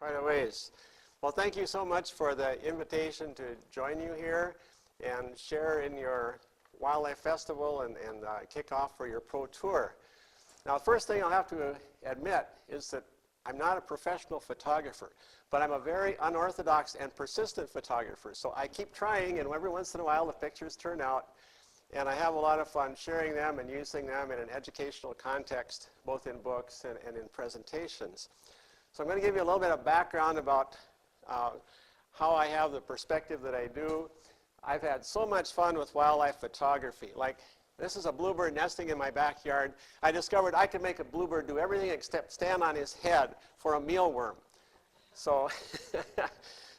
Quite a ways. Well, thank you so much for the invitation to join you here and share in your Wildlife Festival and kick off for your Pro Tour. Now, the first thing I'll have to admit is that I'm not a professional photographer, but I'm a very unorthodox and persistent photographer. So I keep trying, and every once in a while the pictures turn out, and I have a lot of fun sharing them and using them in an educational context, both in books and in presentations. So I'm going to give you a little bit of background about how I have the perspective that I do. I've had so much fun with wildlife photography. Like, this is a bluebird nesting in my backyard. I discovered I could make a bluebird do everything except stand on his head for a mealworm. So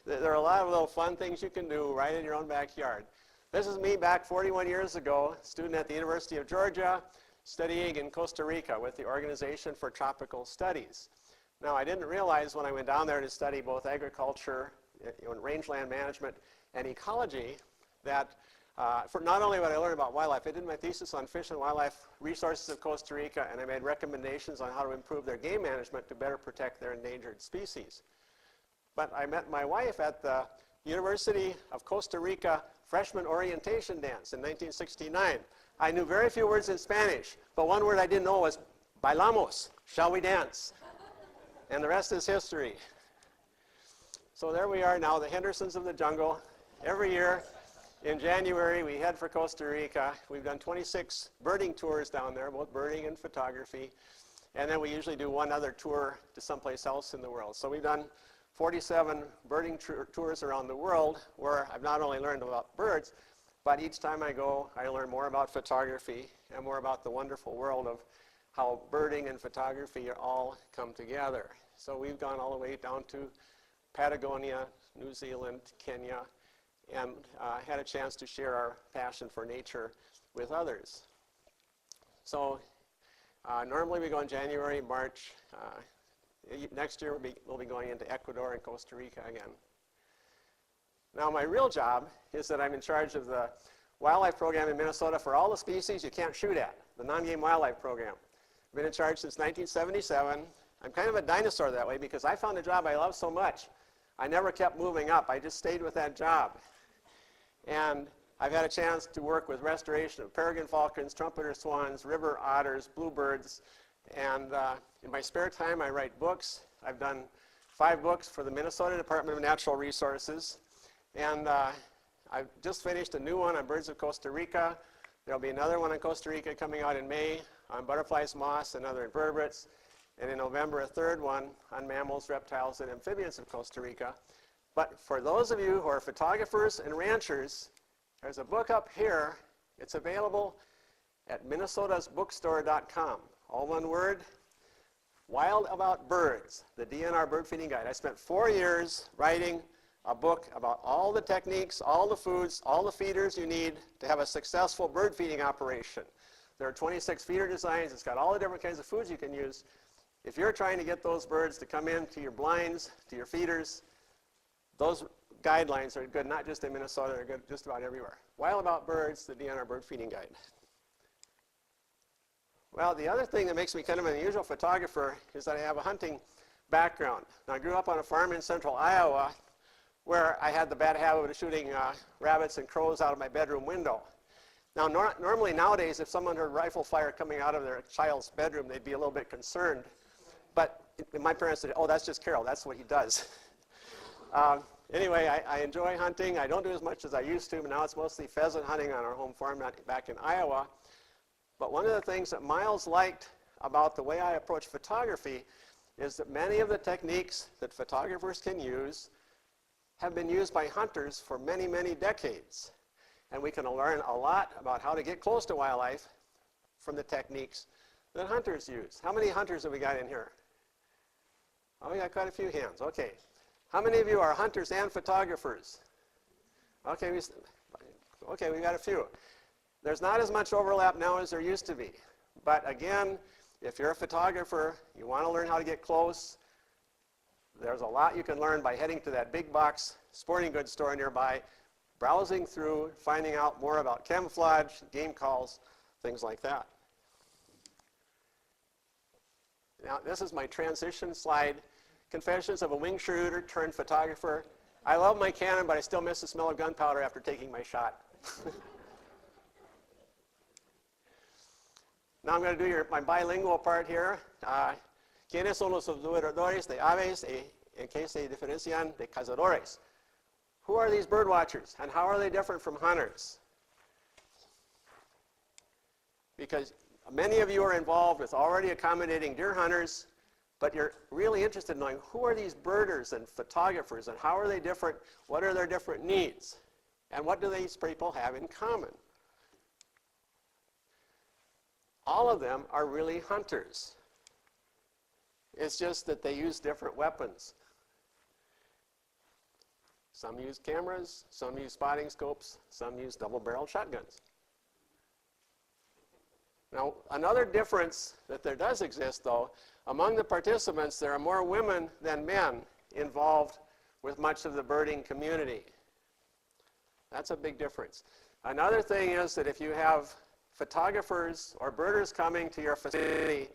there are a lot of little fun things you can do right in your own backyard. This is me back 41 years ago, student at the University of Georgia, studying in Costa Rica with the Organization for Tropical Studies. Now, I didn't realize when I went down there to study both agriculture, rangeland management, and ecology that for not only what I learned about wildlife, I did my thesis on fish and wildlife resources of Costa Rica, and I made recommendations on how to improve their game management to better protect their endangered species. But I met my wife at the University of Costa Rica freshman orientation dance in 1969. I knew very few words in Spanish, but one word I didn't know was bailamos, shall we dance? And the rest is history. So there we are now, the Hendersons of the jungle. Every year in January we head for Costa Rica. We've done 26 birding tours down there, both birding and photography. And then we usually do one other tour to someplace else in the world. So we've done 47 birding tours around the world where I've not only learned about birds, but each time I go, I learn more about photography and more about the wonderful world of how birding and photography all come together. So we've gone all the way down to Patagonia, New Zealand, Kenya, and had a chance to share our passion for nature with others. So normally we go in January, March. Next year we'll be going into Ecuador and Costa Rica again. Now, my real job is that I'm in charge of the wildlife program in Minnesota for all the species you can't shoot at, the non-game wildlife program. I've been in charge since 1977. I'm kind of a dinosaur that way because I found a job I love so much. I never kept moving up. I just stayed with that job. And I've had a chance to work with restoration of peregrine falcons, trumpeter swans, river otters, bluebirds. And in my spare time, I write books. I've done 5 books for the Minnesota Department of Natural Resources. And I've just finished a new one on birds of Costa Rica. There'll be another one on Costa Rica coming out in May on butterflies, moths, and other invertebrates. And in November, a 3rd one on mammals, reptiles, and amphibians of Costa Rica. But for those of you who are photographers and ranchers, there's a book up here. It's available at minnesotasbookstore.com. All one word, Wild About Birds, the DNR Bird Feeding Guide. I spent 4 years writing a book about all the techniques, all the foods, all the feeders you need to have a successful bird feeding operation. There are 26 feeder designs. It's got all the different kinds of foods you can use. If you're trying to get those birds to come into your blinds, to your feeders, those guidelines are good, not just in Minnesota, they're good just about everywhere. Wild About Birds, the DNR Bird Feeding Guide. Well, the other thing that makes me kind of an unusual photographer is that I have a hunting background. Now, I grew up on a farm in central Iowa where I had the bad habit of shooting rabbits and crows out of my bedroom window. Now, normally nowadays, if someone heard rifle fire coming out of their child's bedroom, they'd be a little bit concerned. But my parents said, oh, that's just Carrol, that's what he does. Anyway, I enjoy hunting. I don't do as much as I used to, but now it's mostly pheasant hunting on our home farm back in Iowa. But one of the things that Miles liked about the way I approach photography is that many of the techniques that photographers can use have been used by hunters for many, many decades. And we can learn a lot about how to get close to wildlife from the techniques that hunters use. How many hunters have we got in here? Oh, we got quite a few hands. Okay. How many of you are hunters and photographers? Okay, we got a few. There's not as much overlap now as there used to be. But again, if you're a photographer, you want to learn how to get close, there's a lot you can learn by heading to that big box sporting goods store nearby, browsing through, finding out more about camouflage, game calls, things like that. Now, this is my transition slide, Confessions of a Wing Shooter turned Photographer. I love my cannon, but I still miss the smell of gunpowder after taking my shot. Now I'm going to do my bilingual part here. ¿Quiénes son los observadores de aves en que se diferencian de cazadores? Who are these bird watchers, and how are they different from hunters? Because many of you are involved with already accommodating deer hunters, but you're really interested in knowing who are these birders and photographers, and how are they different, what are their different needs, and what do these people have in common? All of them are really hunters. It's just that they use different weapons. Some use cameras, some use spotting scopes, some use double-barreled shotguns. Now, another difference that there does exist, though, among the participants, there are more women than men involved with much of the birding community. That's a big difference. Another thing is that if you have photographers or birders coming to your facility,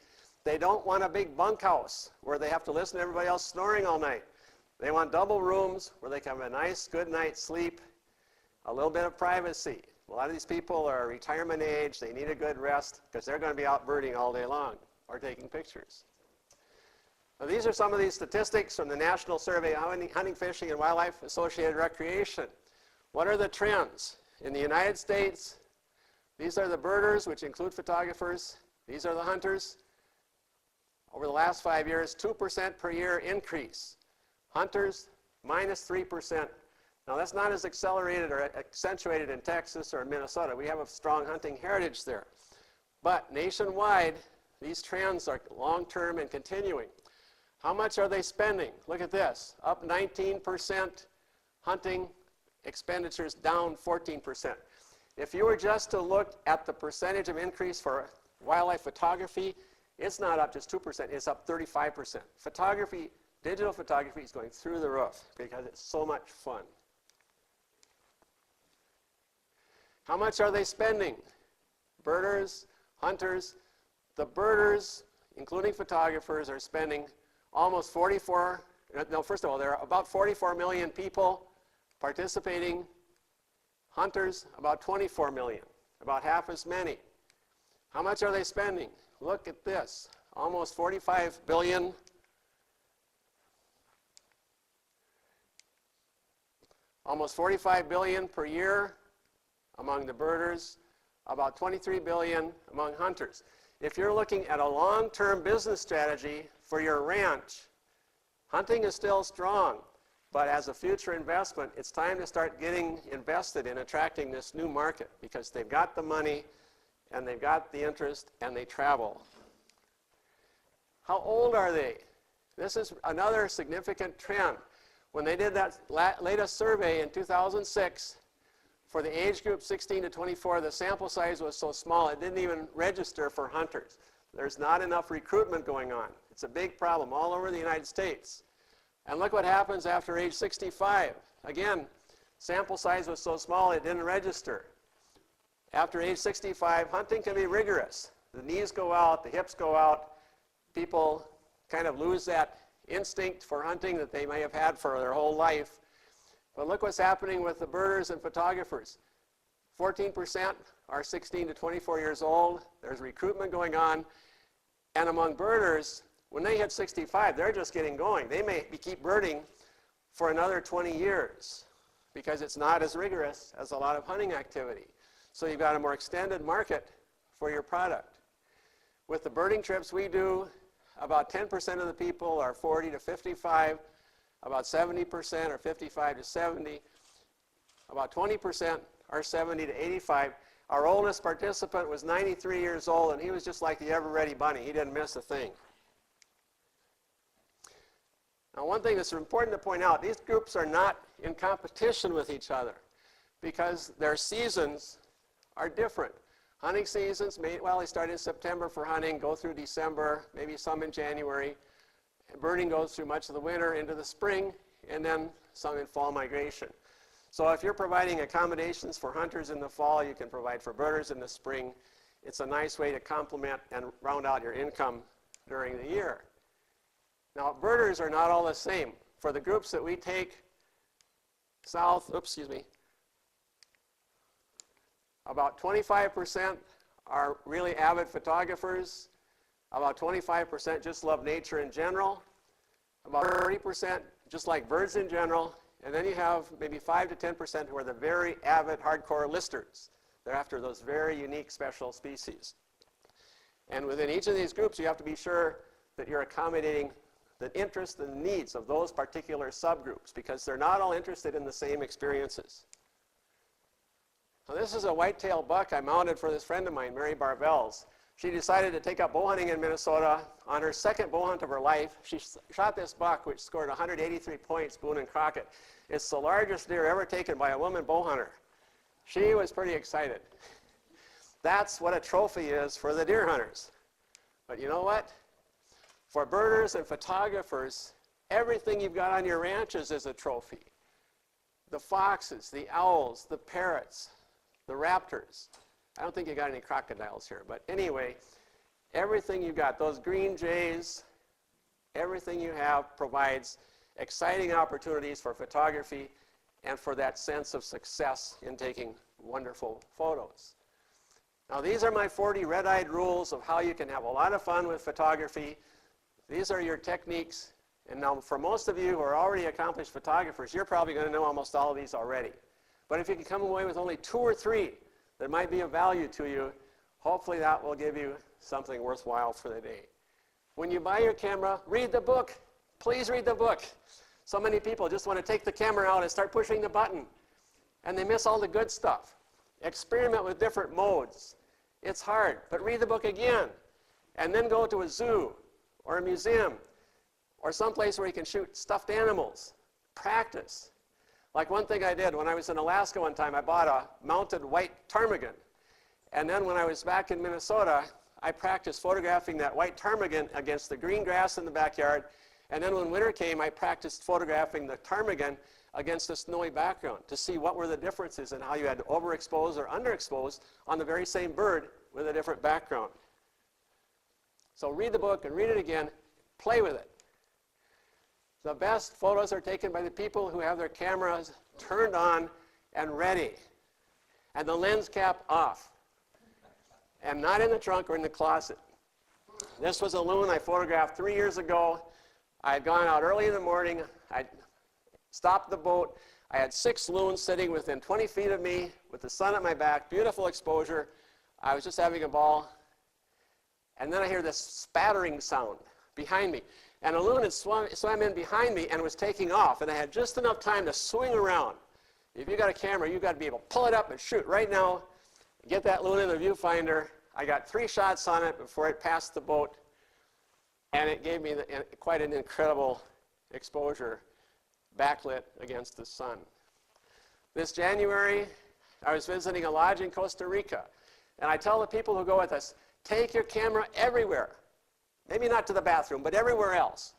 they don't want a big bunkhouse where they have to listen to everybody else snoring all night. They want double rooms where they can have a nice, good night's sleep, a little bit of privacy. A lot of these people are retirement age. They need a good rest because they're going to be out birding all day long or taking pictures. Now, these are some of these statistics from the National Survey of Hunting, Fishing, and Wildlife Associated Recreation. What are the trends? In the United States, these are the birders, which include photographers. These are the hunters. Over the last 5 years, 2% per year increase. Hunters, minus 3%. Now, that's not as accelerated or accentuated in Texas or Minnesota. We have a strong hunting heritage there. But nationwide, these trends are long-term and continuing. How much are they spending? Look at this. Up 19%, hunting expenditures down 14%. If you were just to look at the percentage of increase for wildlife photography, it's not up just 2%, it's up 35%. Photography, digital photography is going through the roof because it's so much fun. How much are they spending? Birders, hunters. The birders, including photographers, are spending almost 44, no, first of all, there are about 44 million people participating. Hunters, about 24 million, about half as many. How much are they spending? Look at this, almost 45 billion. Almost 45 billion per year among the birders, about 23 billion among hunters. If you're looking at a long-term business strategy for your ranch, hunting is still strong, but as a future investment, it's time to start getting invested in attracting this new market because they've got the money and they've got the interest and they travel. How old are they? This is another significant trend. When they did that latest survey in 2006, for the age group 16 to 24, the sample size was so small it didn't even register for hunters. There's not enough recruitment going on. It's a big problem all over the United States. And look what happens after age 65. Again, sample size was so small it didn't register. After age 65, hunting can be rigorous. The knees go out, the hips go out. People kind of lose that instinct for hunting that they may have had for their whole life. But look what's happening with the birders and photographers. 14% are 16 to 24 years old. There's recruitment going on. And among birders, when they hit 65, they're just getting going. They may keep birding for another 20 years because it's not as rigorous as a lot of hunting activity. So you've got a more extended market for your product. With the birding trips we do, about 10% of the people are 40 to 55. About 70% are 55 to 70. About 20% are 70 to 85. Our oldest participant was 93 years old, and he was just like the ever-ready bunny. He didn't miss a thing. Now, one thing that's important to point out, these groups are not in competition with each other because their seasons are different. Hunting seasons, they start in September for hunting, go through December, maybe some in January. Birding goes through much of the winter into the spring, and then some in fall migration. So if you're providing accommodations for hunters in the fall, you can provide for birders in the spring. It's a nice way to complement and round out your income during the year. Now, birders are not all the same. For the groups that we take south, about 25% are really avid photographers. About 25% just love nature in general. About 30% just like birds in general. And then you have maybe 5 to 10% who are the very avid, hardcore listers. They're after those very unique, special species. And within each of these groups, you have to be sure that you're accommodating the interests and needs of those particular subgroups, because they're not all interested in the same experiences. Now, this is a white-tailed buck I mounted for this friend of mine, Mary Barvels. She decided to take up bow hunting in Minnesota. On her second bow hunt of her life, she shot this buck, which scored 183 points, Boone and Crockett. It's the largest deer ever taken by a woman bow hunter. She was pretty excited. That's what a trophy is for the deer hunters. But you know what? For birders and photographers, everything you've got on your ranches is a trophy. The foxes, the owls, the parrots, the raptors. I don't think you got any crocodiles here, but anyway, everything you got, those green jays, everything you have provides exciting opportunities for photography and for that sense of success in taking wonderful photos. Now, these are my 40 red-eyed rules of how you can have a lot of fun with photography. These are your techniques. And now, for most of you who are already accomplished photographers, you're probably going to know almost all of these already. But if you can come away with only 2 or 3 that might be of value to you, hopefully that will give you something worthwhile for the day. When you buy your camera, read the book. Please read the book. So many people just want to take the camera out and start pushing the button, and they miss all the good stuff. Experiment with different modes. It's hard, but read the book again, and then go to a zoo or a museum or someplace where you can shoot stuffed animals. Practice. Like one thing I did when I was in Alaska one time, I bought a mounted white ptarmigan. And then when I was back in Minnesota, I practiced photographing that white ptarmigan against the green grass in the backyard. And then when winter came, I practiced photographing the ptarmigan against a snowy background to see what were the differences in how you had to overexpose or underexpose on the very same bird with a different background. So read the book and read it again. Play with it. The best photos are taken by the people who have their cameras turned on and ready, and the lens cap off, and not in the trunk or in the closet. This was a loon I photographed 3 years ago. I had gone out early in the morning. I stopped the boat. I had 6 loons sitting within 20 feet of me with the sun at my back, beautiful exposure. I was just having a ball. And then I hear this spattering sound behind me. And a loon had swam in behind me and was taking off. And I had just enough time to swing around. If you got a camera, you've got to be able to pull it up and shoot right now. Get that loon in the viewfinder. I got 3 shots on it before it passed the boat. And it gave me quite an incredible exposure, backlit against the sun. This January, I was visiting a lodge in Costa Rica. And I tell the people who go with us, take your camera everywhere. Maybe not to the bathroom, but everywhere else.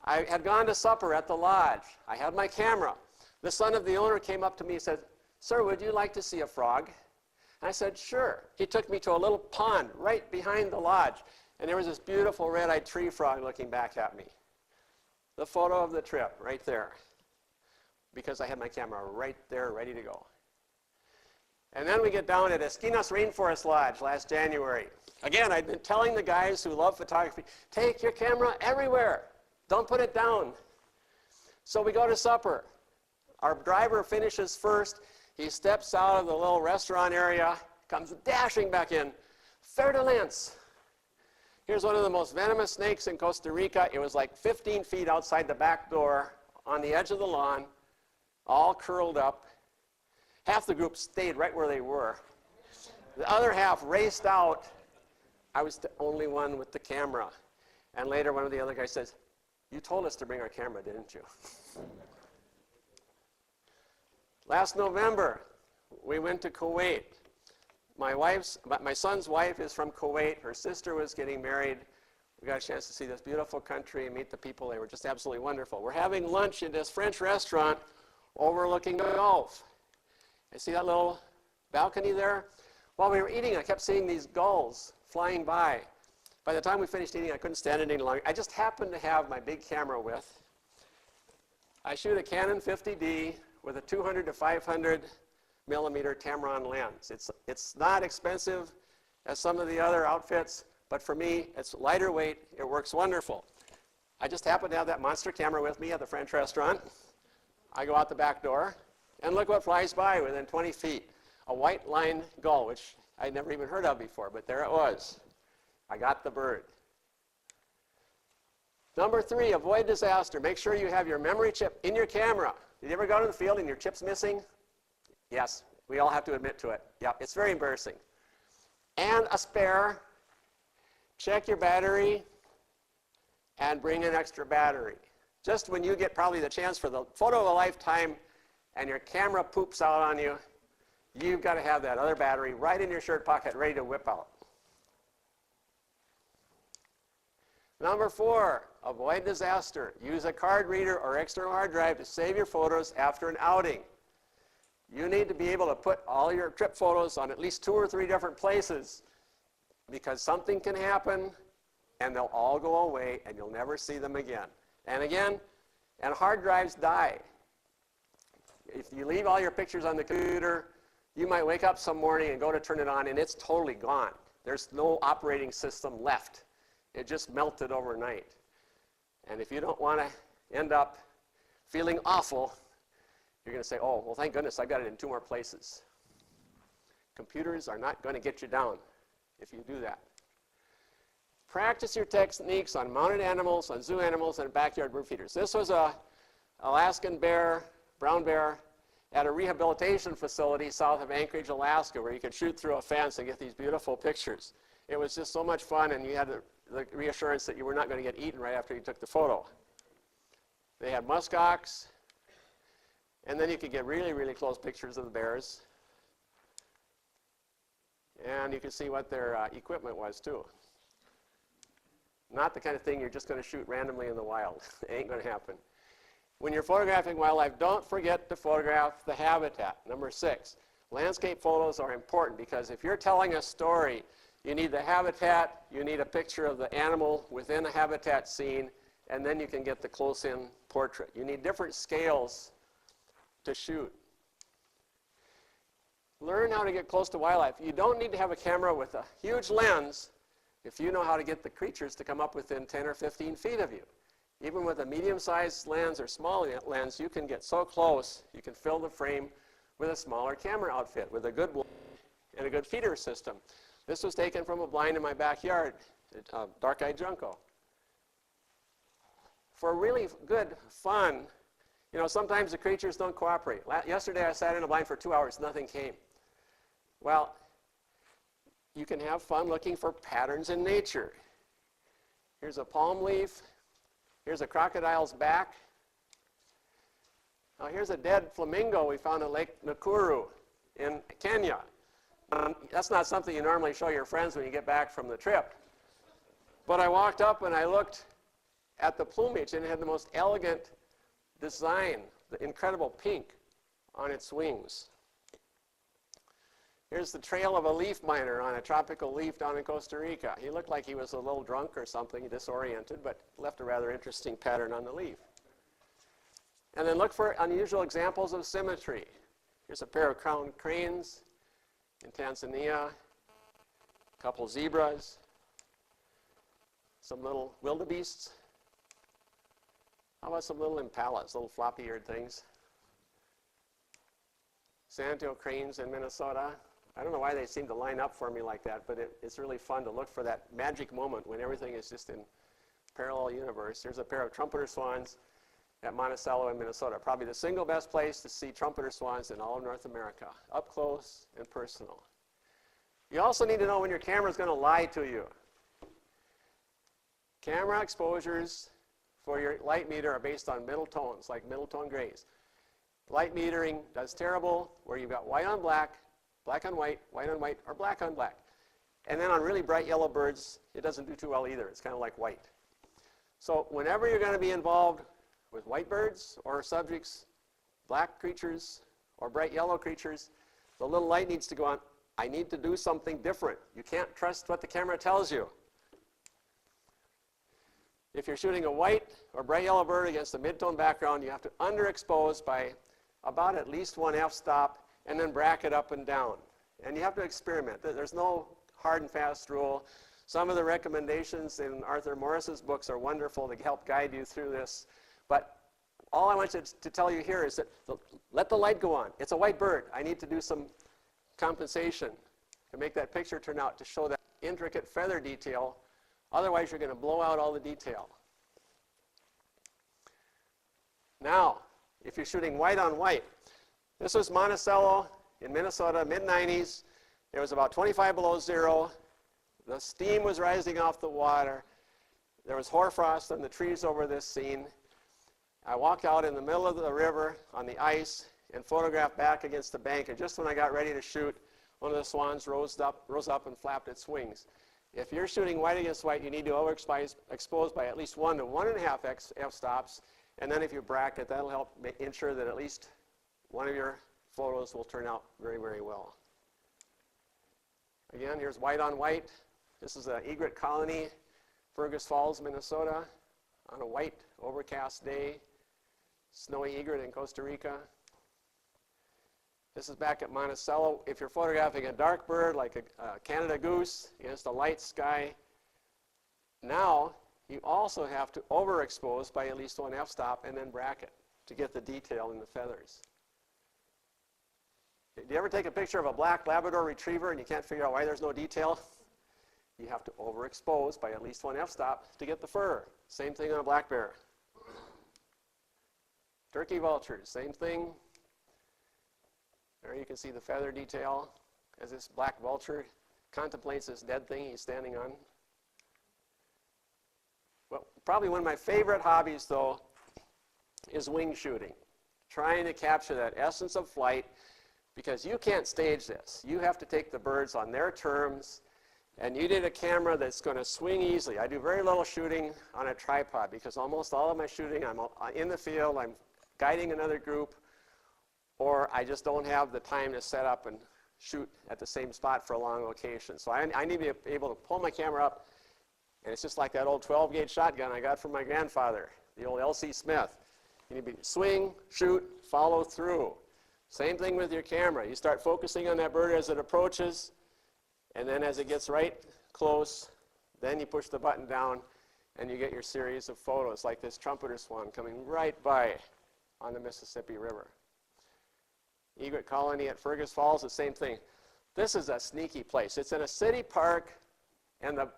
I had gone to supper at the lodge. I had my camera. The son of the owner came up to me and said, "Sir, would you like to see a frog?" And I said, "Sure." He took me to a little pond right behind the lodge. And there was this beautiful red-eyed tree frog looking back at me. The photo of the trip right there. Because I had my camera right there ready to go. And then we get down at Esquinas Rainforest Lodge last January. Again, I'd been telling the guys who love photography, take your camera everywhere. Don't put it down. So we go to supper. Our driver finishes first. He steps out of the little restaurant area, comes dashing back in. Fer de lance. Here's one of the most venomous snakes in Costa Rica. It was like 15 feet outside the back door on the edge of the lawn, all curled up. Half the group stayed right where they were. The other half raced out. I was the only one with the camera. And later one of the other guys says, "You told us to bring our camera, didn't you?" Last November, we went to Kuwait. My son's wife is from Kuwait. Her sister was getting married. We got a chance to see this beautiful country and meet the people. They were just absolutely wonderful. We're having lunch in this French restaurant overlooking the Gulf. You see that little balcony there? While we were eating, I kept seeing these gulls flying by. By the time we finished eating, I couldn't stand it any longer. I just happened to have my big camera with. I shoot a Canon 50D with a 200 to 500 millimeter Tamron lens. It's not expensive as some of the other outfits, but for me, it's lighter weight. It works wonderful. I just happen to have that monster camera with me at the French restaurant. I go out the back door, and look what flies by within 20 feet. A white-lined gull, which I'd never even heard of before, but there it was. I got the bird. Number 3, avoid disaster. Make sure you have your memory chip in your camera. Did you ever go to the field and your chip's missing? Yes, we all have to admit to it. Yeah, it's very embarrassing. And a spare. Check your battery and bring an extra battery. Just when you get probably the chance for the photo of a lifetime and your camera poops out on you, you've got to have that other battery right in your shirt pocket ready to whip out. Number 4, avoid disaster. Use a card reader or external hard drive to save your photos after an outing. You need to be able to put all your trip photos on at least 2 or 3 different places because something can happen and they'll all go away and you'll never see them again. And hard drives die. If you leave all your pictures on the computer, you might wake up some morning and go to turn it on and it's totally gone. There's no operating system left. It just melted overnight. And if you don't want to end up feeling awful, you're going to say, oh, well, thank goodness I got it in 2 more places. Computers are not going to get you down if you do that. Practice your techniques on mounted animals, on zoo animals, and backyard bird feeders. This was a Alaskan bear, brown bear, at a rehabilitation facility south of Anchorage, Alaska, where you could shoot through a fence and get these beautiful pictures. It was just so much fun, and you had the reassurance that you were not going to get eaten right after you took the photo. They had muskox, and then you could get really, really close pictures of the bears. And you could see what their equipment was, too. Not the kind of thing you're just going to shoot randomly in the wild. It ain't going to happen. When you're photographing wildlife, don't forget to photograph the habitat. Number 6, landscape photos are important because if you're telling a story, you need the habitat, you need a picture of the animal within a habitat scene, and then you can get the close-in portrait. You need different scales to shoot. Learn how to get close to wildlife. You don't need to have a camera with a huge lens if you know how to get the creatures to come up within 10 or 15 feet of you. Even with a medium-sized lens or small lens, you can get so close, you can fill the frame with a smaller camera outfit, with a good and a good feeder system. This was taken from a blind in my backyard, dark-eyed junco. For really good fun, you know, sometimes the creatures don't cooperate. Yesterday I sat in a blind for 2 hours, nothing came. Well, you can have fun looking for patterns in nature. Here's a palm leaf. Here's a crocodile's back. Now here's a dead flamingo we found at Lake Nakuru in Kenya. That's not something you normally show your friends when you get back from the trip. But I walked up and I looked at the plumage and it had the most elegant design, the incredible pink on its wings. Here's the trail of a leaf miner on a tropical leaf down in Costa Rica. He looked like he was a little drunk or something, disoriented, but left a rather interesting pattern on the leaf. And then look for unusual examples of symmetry. Here's a pair of crowned cranes in Tanzania, a couple zebras, some little wildebeests. How about some little impalas, little floppy-eared things? Sandhill cranes in Minnesota. I don't know why they seem to line up for me like that, but it's really fun to look for that magic moment when everything is just in parallel universe. Here's a pair of trumpeter swans at Monticello in Minnesota. Probably the single best place to see trumpeter swans in all of North America, up close and personal. You also need to know when your camera is going to lie to you. Camera exposures for your light meter are based on middle tones, like middle tone grays. Light metering does terrible where you've got white on black, black on white, or black on black. And then on really bright yellow birds, it doesn't do too well either. It's kind of like white. So whenever you're going to be involved with white birds or subjects, black creatures or bright yellow creatures, the little light needs to go on. I need to do something different. You can't trust what the camera tells you. If you're shooting a white or bright yellow bird against a mid-tone background, you have to underexpose by about at least one f-stop and then bracket up and down. And you have to experiment. There's no hard and fast rule. Some of the recommendations in Arthur Morris's books are wonderful to help guide you through this. But all I want to tell you here is that let the light go on. It's a white bird. I need to do some compensation to make that picture turn out to show that intricate feather detail. Otherwise, you're going to blow out all the detail. Now, if you're shooting white on white, this was Monticello in Minnesota, mid-90s. It was about 25 below zero. The steam was rising off the water. There was hoarfrost on the trees over this scene. I walked out in the middle of the river on the ice and photographed back against the bank. And just when I got ready to shoot, one of the swans rose up and flapped its wings. If you're shooting white against white, you need to overexpose by at least 1 to 1.5 f-stops. And then if you bracket, that'll help ensure that at least one of your photos will turn out very, very well. Again, here's white on white. This is an egret colony, Fergus Falls, Minnesota, on a white, overcast day. Snowy egret in Costa Rica. This is back at Monticello. If you're photographing a dark bird like a Canada goose against a light sky, now you also have to overexpose by at least 1 f-stop and then bracket to get the detail in the feathers. Do you ever take a picture of a black Labrador retriever and you can't figure out why there's no detail? You have to overexpose by at least 1 f-stop to get the fur. Same thing on a black bear. Turkey vultures, same thing. There you can see the feather detail as this black vulture contemplates this dead thing he's standing on. Well, probably one of my favorite hobbies, though, is wing shooting. Trying to capture that essence of flight, because you can't stage this. You have to take the birds on their terms, and you need a camera that's going to swing easily. I do very little shooting on a tripod, because almost all of my shooting, I'm in the field, I'm guiding another group, or I just don't have the time to set up and shoot at the same spot for a long location. So I need to be able to pull my camera up, and it's just like that old 12-gauge shotgun I got from my grandfather, the old L.C. Smith. You need to swing, shoot, follow through. Same thing with your camera. You start focusing on that bird as it approaches, and then as it gets right close, then you push the button down, and you get your series of photos, like this trumpeter swan coming right by on the Mississippi River. Egret colony at Fergus Falls, the same thing. This is a sneaky place. It's in a city park, and the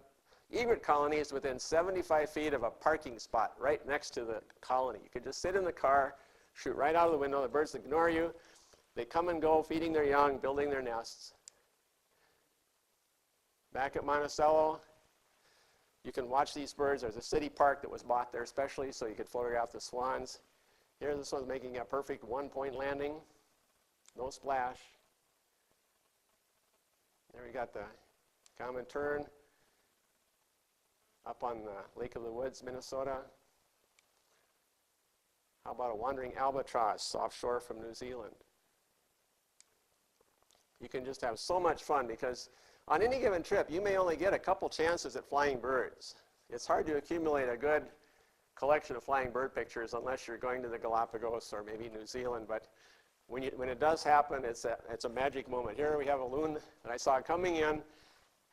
egret colony is within 75 feet of a parking spot right next to the colony. You could just sit in the car, shoot right out of the window. The birds ignore you. They come and go, feeding their young, building their nests. Back at Monticello, you can watch these birds. There's a city park that was bought there especially so you could photograph the swans. Here, this one's making a perfect one-point landing. No splash. There we got the common tern up on the Lake of the Woods, Minnesota. How about a wandering albatross offshore from New Zealand? You can just have so much fun because on any given trip, you may only get a couple chances at flying birds. It's hard to accumulate a good collection of flying bird pictures unless you're going to the Galapagos or maybe New Zealand, but when it does happen, it's a magic moment. Here we have a loon that I saw coming in,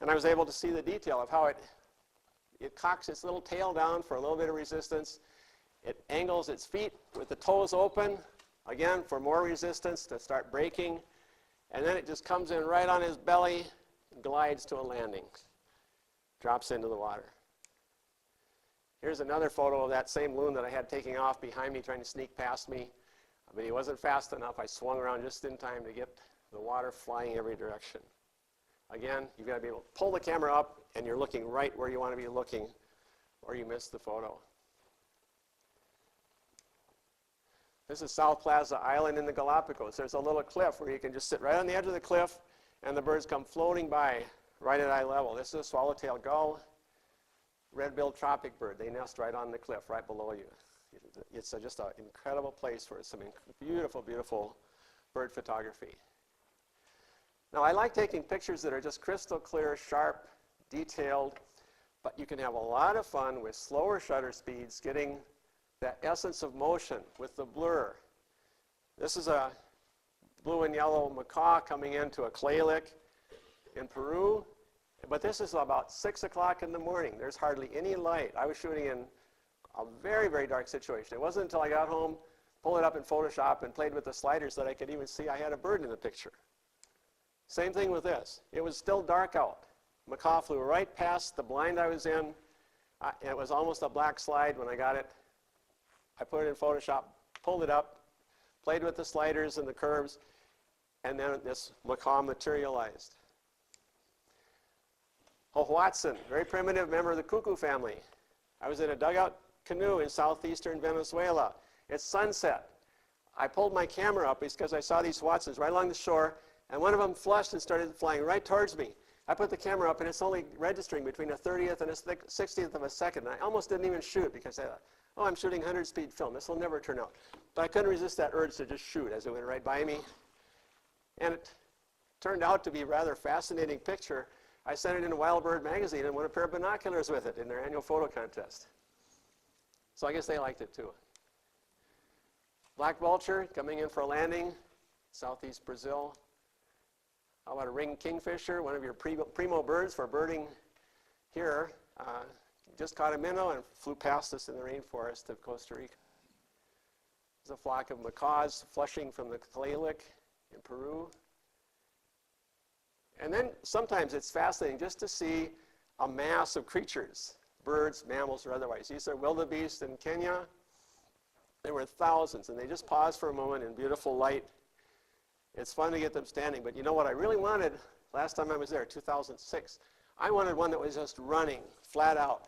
and I was able to see the detail of how it cocks its little tail down for a little bit of resistance. It angles its feet with the toes open, again, for more resistance to start braking, and then it just comes in right on his belly and glides to a landing, drops into the water. Here's another photo of that same loon that I had taking off behind me, trying to sneak past me. But he wasn't fast enough. I swung around just in time to get the water flying every direction. Again, you've got to be able to pull the camera up, and you're looking right where you want to be looking, or you miss the photo. This is South Plaza Island in the Galapagos. There's a little cliff where you can just sit right on the edge of the cliff, and the birds come floating by right at eye level. This is a swallowtail gull, red-billed tropic bird. They nest right on the cliff, right below you. It's just an incredible place for some beautiful, beautiful bird photography. Now, I like taking pictures that are just crystal clear, sharp, detailed. But you can have a lot of fun with slower shutter speeds, getting that essence of motion with the blur. This is a blue and yellow macaw coming into a clay lick in Peru. But this is about 6 o'clock in the morning. There's hardly any light. I was shooting in a very, very dark situation. It wasn't until I got home, pulled it up in Photoshop, and played with the sliders that I could even see I had a bird in the picture. Same thing with this. It was still dark out. Macaw flew right past the blind I was in. It was almost a black slide when I got it. I put it in Photoshop, pulled it up, played with the sliders and the curves, and then this macaw materialized. Oh, Watson, very primitive member of the cuckoo family. I was in a dugout canoe in southeastern Venezuela. It's sunset. I pulled my camera up because I saw these Watsons right along the shore, and one of them flushed and started flying right towards me. I put the camera up, and it's only registering between a 30th and a 60th of a second. And I almost didn't even shoot because I thought, oh, I'm shooting 100-speed film. This will never turn out. But I couldn't resist that urge to just shoot as it went right by me. And it turned out to be a rather fascinating picture. I sent it in a Wild Bird magazine and won a pair of binoculars with it in their annual photo contest. So I guess they liked it too. Black vulture coming in for a landing, southeast Brazil. How about a ringed kingfisher, one of your primo birds for birding here. Just caught a minnow and flew past us in the rainforest of Costa Rica. There's a flock of macaws flushing from the clay lick in Peru. And then sometimes it's fascinating just to see a mass of creatures, birds, mammals, or otherwise. These are wildebeest in Kenya. There were thousands, and they just pause for a moment in beautiful light. It's fun to get them standing, but you know what I really wanted last time I was there, 2006? I wanted one that was just running, flat out.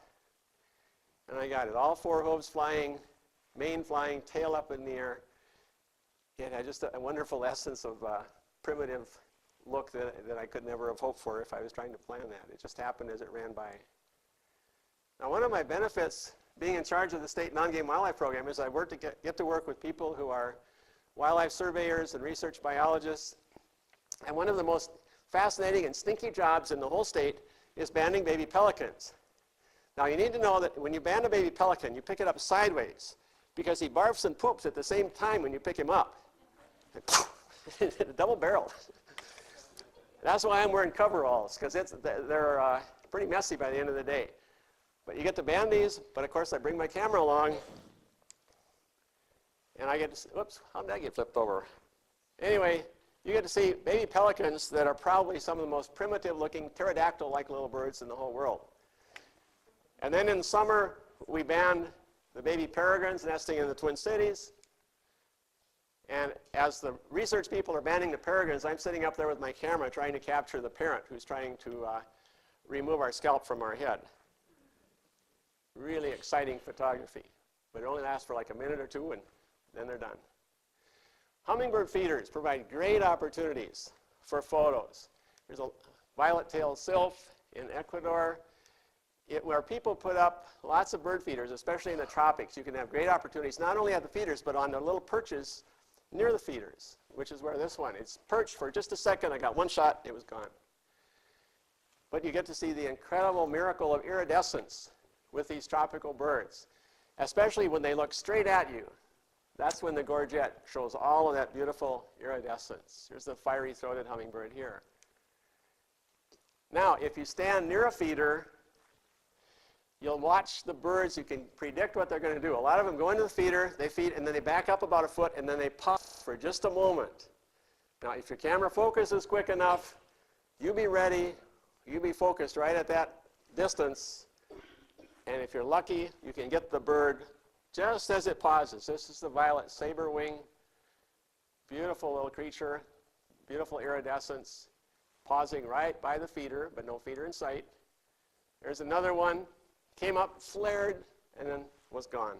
And I got it. All four hooves flying, mane flying, tail up in the air. It had just a wonderful essence of primitive look that I could never have hoped for if I was trying to plan that. It just happened as it ran by. Now, one of my benefits being in charge of the state non-game wildlife program is I get to work with people who are wildlife surveyors and research biologists. And one of the most fascinating and stinky jobs in the whole state is banding baby pelicans. Now, you need to know that when you band a baby pelican, you pick it up sideways because he barfs and poops at the same time when you pick him up. Double barreled. That's why I'm wearing coveralls, because they're pretty messy by the end of the day. But you get to band these, but of course I bring my camera along, and I get to see, whoops, how did that get flipped over? Anyway, you get to see baby pelicans that are probably some of the most primitive looking pterodactyl-like little birds in the whole world. And then in summer, we band the baby peregrines nesting in the Twin Cities. And as the research people are banding the peregrines, I'm sitting up there with my camera trying to capture the parent who's trying to remove our scalp from our head. Really exciting photography. But it only lasts for like a minute or two, and then they're done. Hummingbird feeders provide great opportunities for photos. There's a violet-tailed sylph in Ecuador. Where people put up lots of bird feeders, especially in the tropics, you can have great opportunities, not only at the feeders, but on the little perches near the feeders, which is where this one, it's perched for just a second. I got one shot, it was gone. But you get to see the incredible miracle of iridescence with these tropical birds, especially when they look straight at you. That's when the gorget shows all of that beautiful iridescence. Here's the fiery-throated hummingbird here. Now, if you stand near a feeder, you'll watch the birds. You can predict what they're going to do. A lot of them go into the feeder, they feed, and then they back up about a foot, and then they puff for just a moment. Now, if your camera focus is quick enough, you be ready, you be focused right at that distance, and if you're lucky, you can get the bird just as it pauses. This is the violet saber wing. Beautiful little creature, beautiful iridescence, pausing right by the feeder, but no feeder in sight. There's another one. Came up, flared, and then was gone.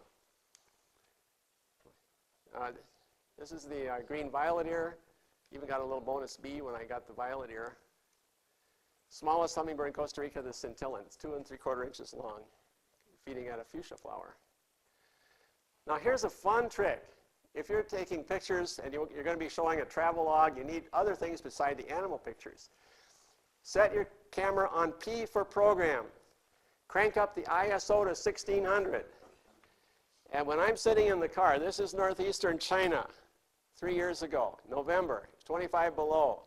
This is the green violet ear. Even got a little bonus bee when I got the violet ear. Smallest hummingbird in Costa Rica, the scintillant. It's 2 3/4 inches long, feeding at a fuchsia flower. Now here's a fun trick. If you're taking pictures and you're going to be showing a travel log, you need other things beside the animal pictures. Set your camera on P for program. crank up the ISO to 1600. And when I'm sitting in the car, this is northeastern China, 3 years ago, November, 25 below.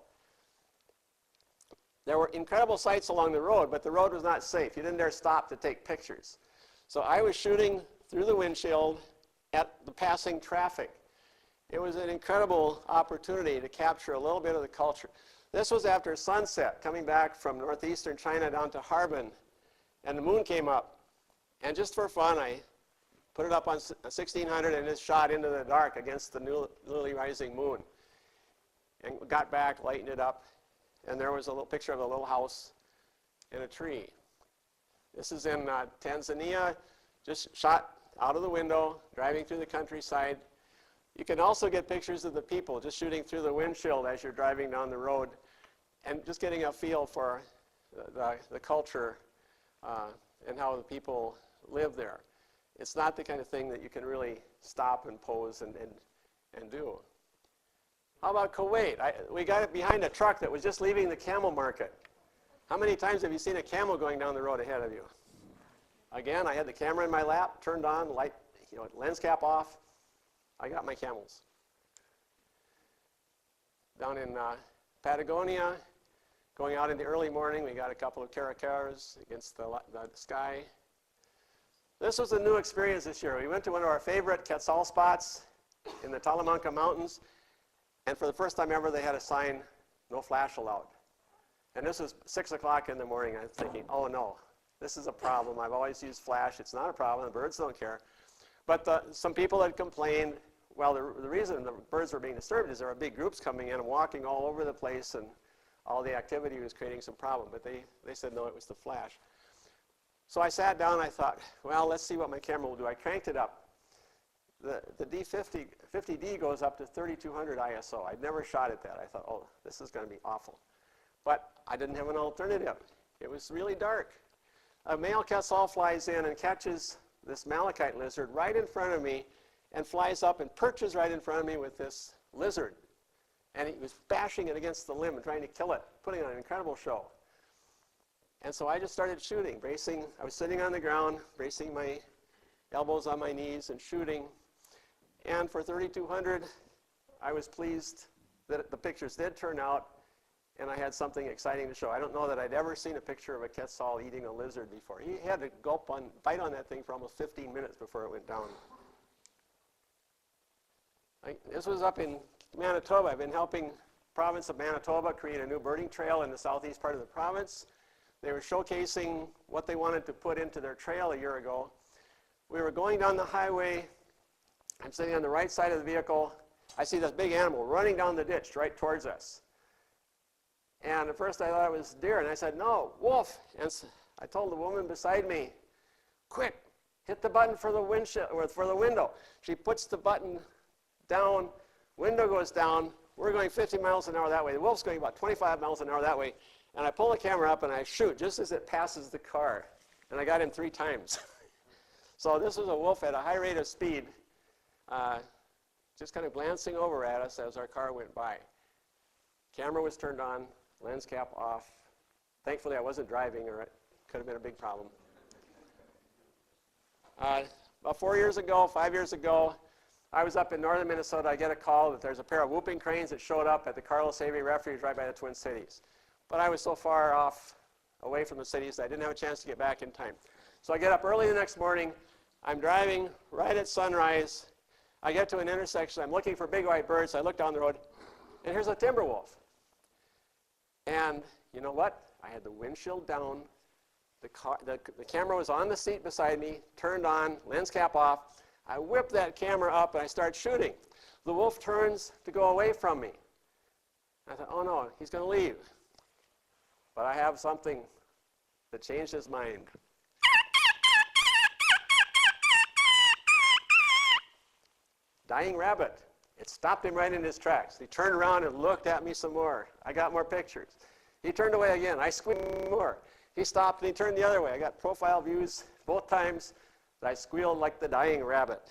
There were incredible sights along the road, but the road was not safe. You didn't dare stop to take pictures. So I was shooting through the windshield at the passing traffic. It was an incredible opportunity to capture a little bit of the culture. This was after sunset, coming back from northeastern China down to Harbin, and the moon came up. And just for fun, I put it up on 1600 and just shot into the dark against the newly rising moon. And got back, lightened it up, and there was a little picture of a little house in a tree. This is in Tanzania, just shot out of the window, driving through the countryside. You can also get pictures of the people just shooting through the windshield as you're driving down the road and just getting a feel for the culture and how the people live there. It's not the kind of thing that you can really stop and pose and do. How about Kuwait? We got it behind a truck that was just leaving the camel market. How many times have you seen a camel going down the road ahead of you? Again, I had the camera in my lap, turned on, light, lens cap off. I got my camels. Down in Patagonia, going out in the early morning, we got a couple of caracaras against the sky. This was a new experience this year. We went to one of our favorite quetzal spots in the Talamanca Mountains, and for the first time ever, they had a sign, no flash allowed. And this was 6 o'clock in the morning. I was thinking, oh no, this is a problem. I've always used flash. It's not a problem. The birds don't care. But some people had complained, well, the reason the birds were being disturbed is there were big groups coming in and walking all over the place, and all the activity was creating some problem. But they said, no, it was the flash. So I sat down and I thought, well, let's see what my camera will do. I cranked it up. The D50D goes up to 3200 ISO. I'd never shot at that. I thought, oh, this is going to be awful. But I didn't have an alternative. It was really dark. A male quetzal flies in and catches this malachite lizard right in front of me and flies up and perches right in front of me with this lizard. And he was bashing it against the limb and trying to kill it, putting on an incredible show. And so I just started shooting, bracing. I was sitting on the ground, bracing my elbows on my knees and shooting. And for 3200, I was pleased that the pictures did turn out, and I had something exciting to show. I don't know that I'd ever seen a picture of a quetzal eating a lizard before. He had to bite on that thing for almost 15 minutes before it went down. This was up in Manitoba. I've been helping the province of Manitoba create a new birding trail in the southeast part of the province. They were showcasing what they wanted to put into their trail a year ago. We were going down the highway. I'm sitting on the right side of the vehicle. I see this big animal running down the ditch right towards us. And at first I thought it was deer, and I said, no, wolf. And so I told the woman beside me, quick, hit the button for the windshield, or for the window. She puts the button down, window goes down. We're going 50 miles an hour that way. The wolf's going about 25 miles an hour that way. And I pull the camera up and I shoot just as it passes the car. And I got him 3 times. So this was a wolf at a high rate of speed, just kind of glancing over at us as our car went by. Camera was turned on, lens cap off. Thankfully, I wasn't driving, or it could have been a big problem. About 5 years ago, I was up in northern Minnesota. I get a call that there's a pair of whooping cranes that showed up at the Carrol Refuge right by the Twin Cities. But I was so far away from the cities that I didn't have a chance to get back in time. So I get up early the next morning. I'm driving right at sunrise. I get to an intersection. I'm looking for big white birds. I look down the road, and here's a timber wolf. And you know what? I had the windshield down. The camera was on the seat beside me, turned on, lens cap off. I whip that camera up, and I start shooting. The wolf turns to go away from me. I thought, oh no, he's going to leave. But I have something that changed his mind. Dying rabbit. It stopped him right in his tracks. He turned around and looked at me some more. I got more pictures. He turned away again. I squealed more. He stopped and he turned the other way. I got profile views both times. I squealed like the dying rabbit.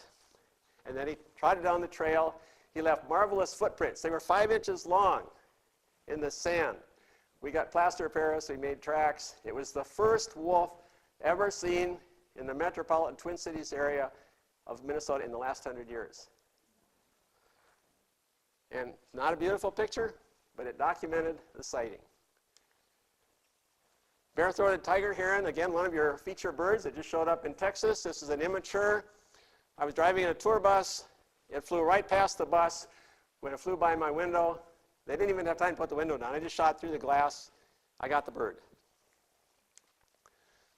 And then he trotted down the trail. He left marvelous footprints. They were 5 inches long in the sand. We got plaster of Paris. We made tracks. It was the first wolf ever seen in the metropolitan Twin Cities area of Minnesota in the last 100 years. And not a beautiful picture, but it documented the sighting. Bare-throated tiger heron, again, one of your feature birds that just showed up in Texas. This is an immature. I was driving in a tour bus. It flew right past the bus. When it flew by my window, they didn't even have time to put the window down. I just shot through the glass. I got the bird.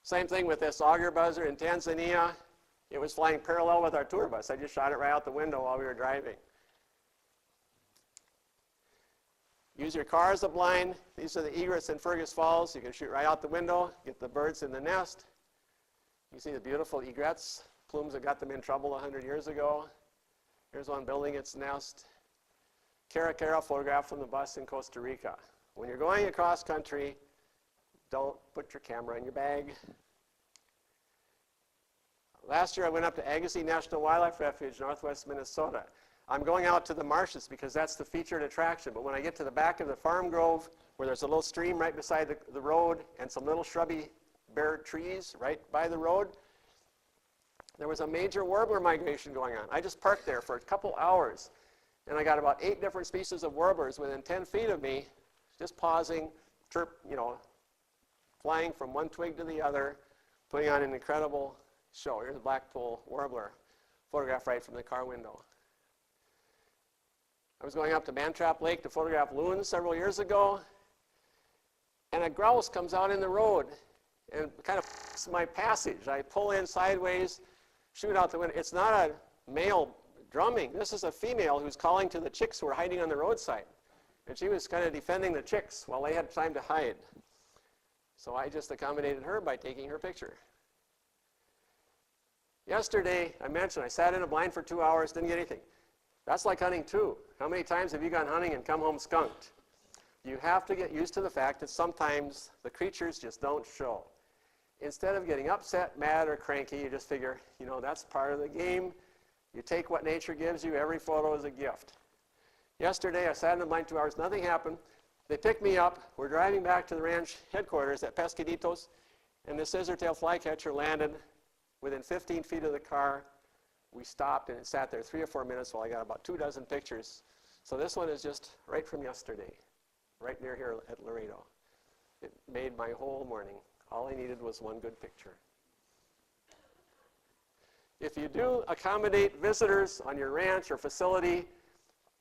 Same thing with this auger buzzer in Tanzania. It was flying parallel with our tour bus. I just shot it right out the window while we were driving. Use your car as a blind. These are the egrets in Fergus Falls. You can shoot right out the window, get the birds in the nest. You see the beautiful egrets, plumes that got them in trouble 100 years ago. Here's one building its nest. Carrol photograph from the bus in Costa Rica. When you're going across country, don't put your camera in your bag. Last year I went up to Agassiz National Wildlife Refuge, northwest Minnesota. I'm going out to the marshes because that's the featured attraction. But when I get to the back of the farm grove, where there's a little stream right beside the road and some little shrubby bare trees right by the road, there was a major warbler migration going on. I just parked there for a couple hours, and I got about 8 different species of warblers within 10 feet of me, just pausing, flying from one twig to the other, putting on an incredible show. Here's a blackpoll warbler, photographed right from the car window. I was going up to Mantrap Lake to photograph loons several years ago, and a grouse comes out in the road and kind of my passage. I pull in sideways, shoot out the window. It's not a male drumming. This is a female who's calling to the chicks who are hiding on the roadside. And she was kind of defending the chicks while they had time to hide. So I just accommodated her by taking her picture. Yesterday, I mentioned I sat in a blind for 2 hours, didn't get anything. That's like hunting too. How many times have you gone hunting and come home skunked? You have to get used to the fact that sometimes the creatures just don't show. Instead of getting upset, mad, or cranky, you just figure, that's part of the game. You take what nature gives you. Every photo is a gift. Yesterday, I sat in the blind 2 hours. Nothing happened. They picked me up. We're driving back to the ranch headquarters at Pescaditos, and the scissor-tail flycatcher landed within 15 feet of the car. We stopped, and it sat there 3 or 4 minutes while I got about 24 pictures. So this one is just right from yesterday, right near here at Laredo. It made my whole morning. All I needed was one good picture. If you do accommodate visitors on your ranch or facility,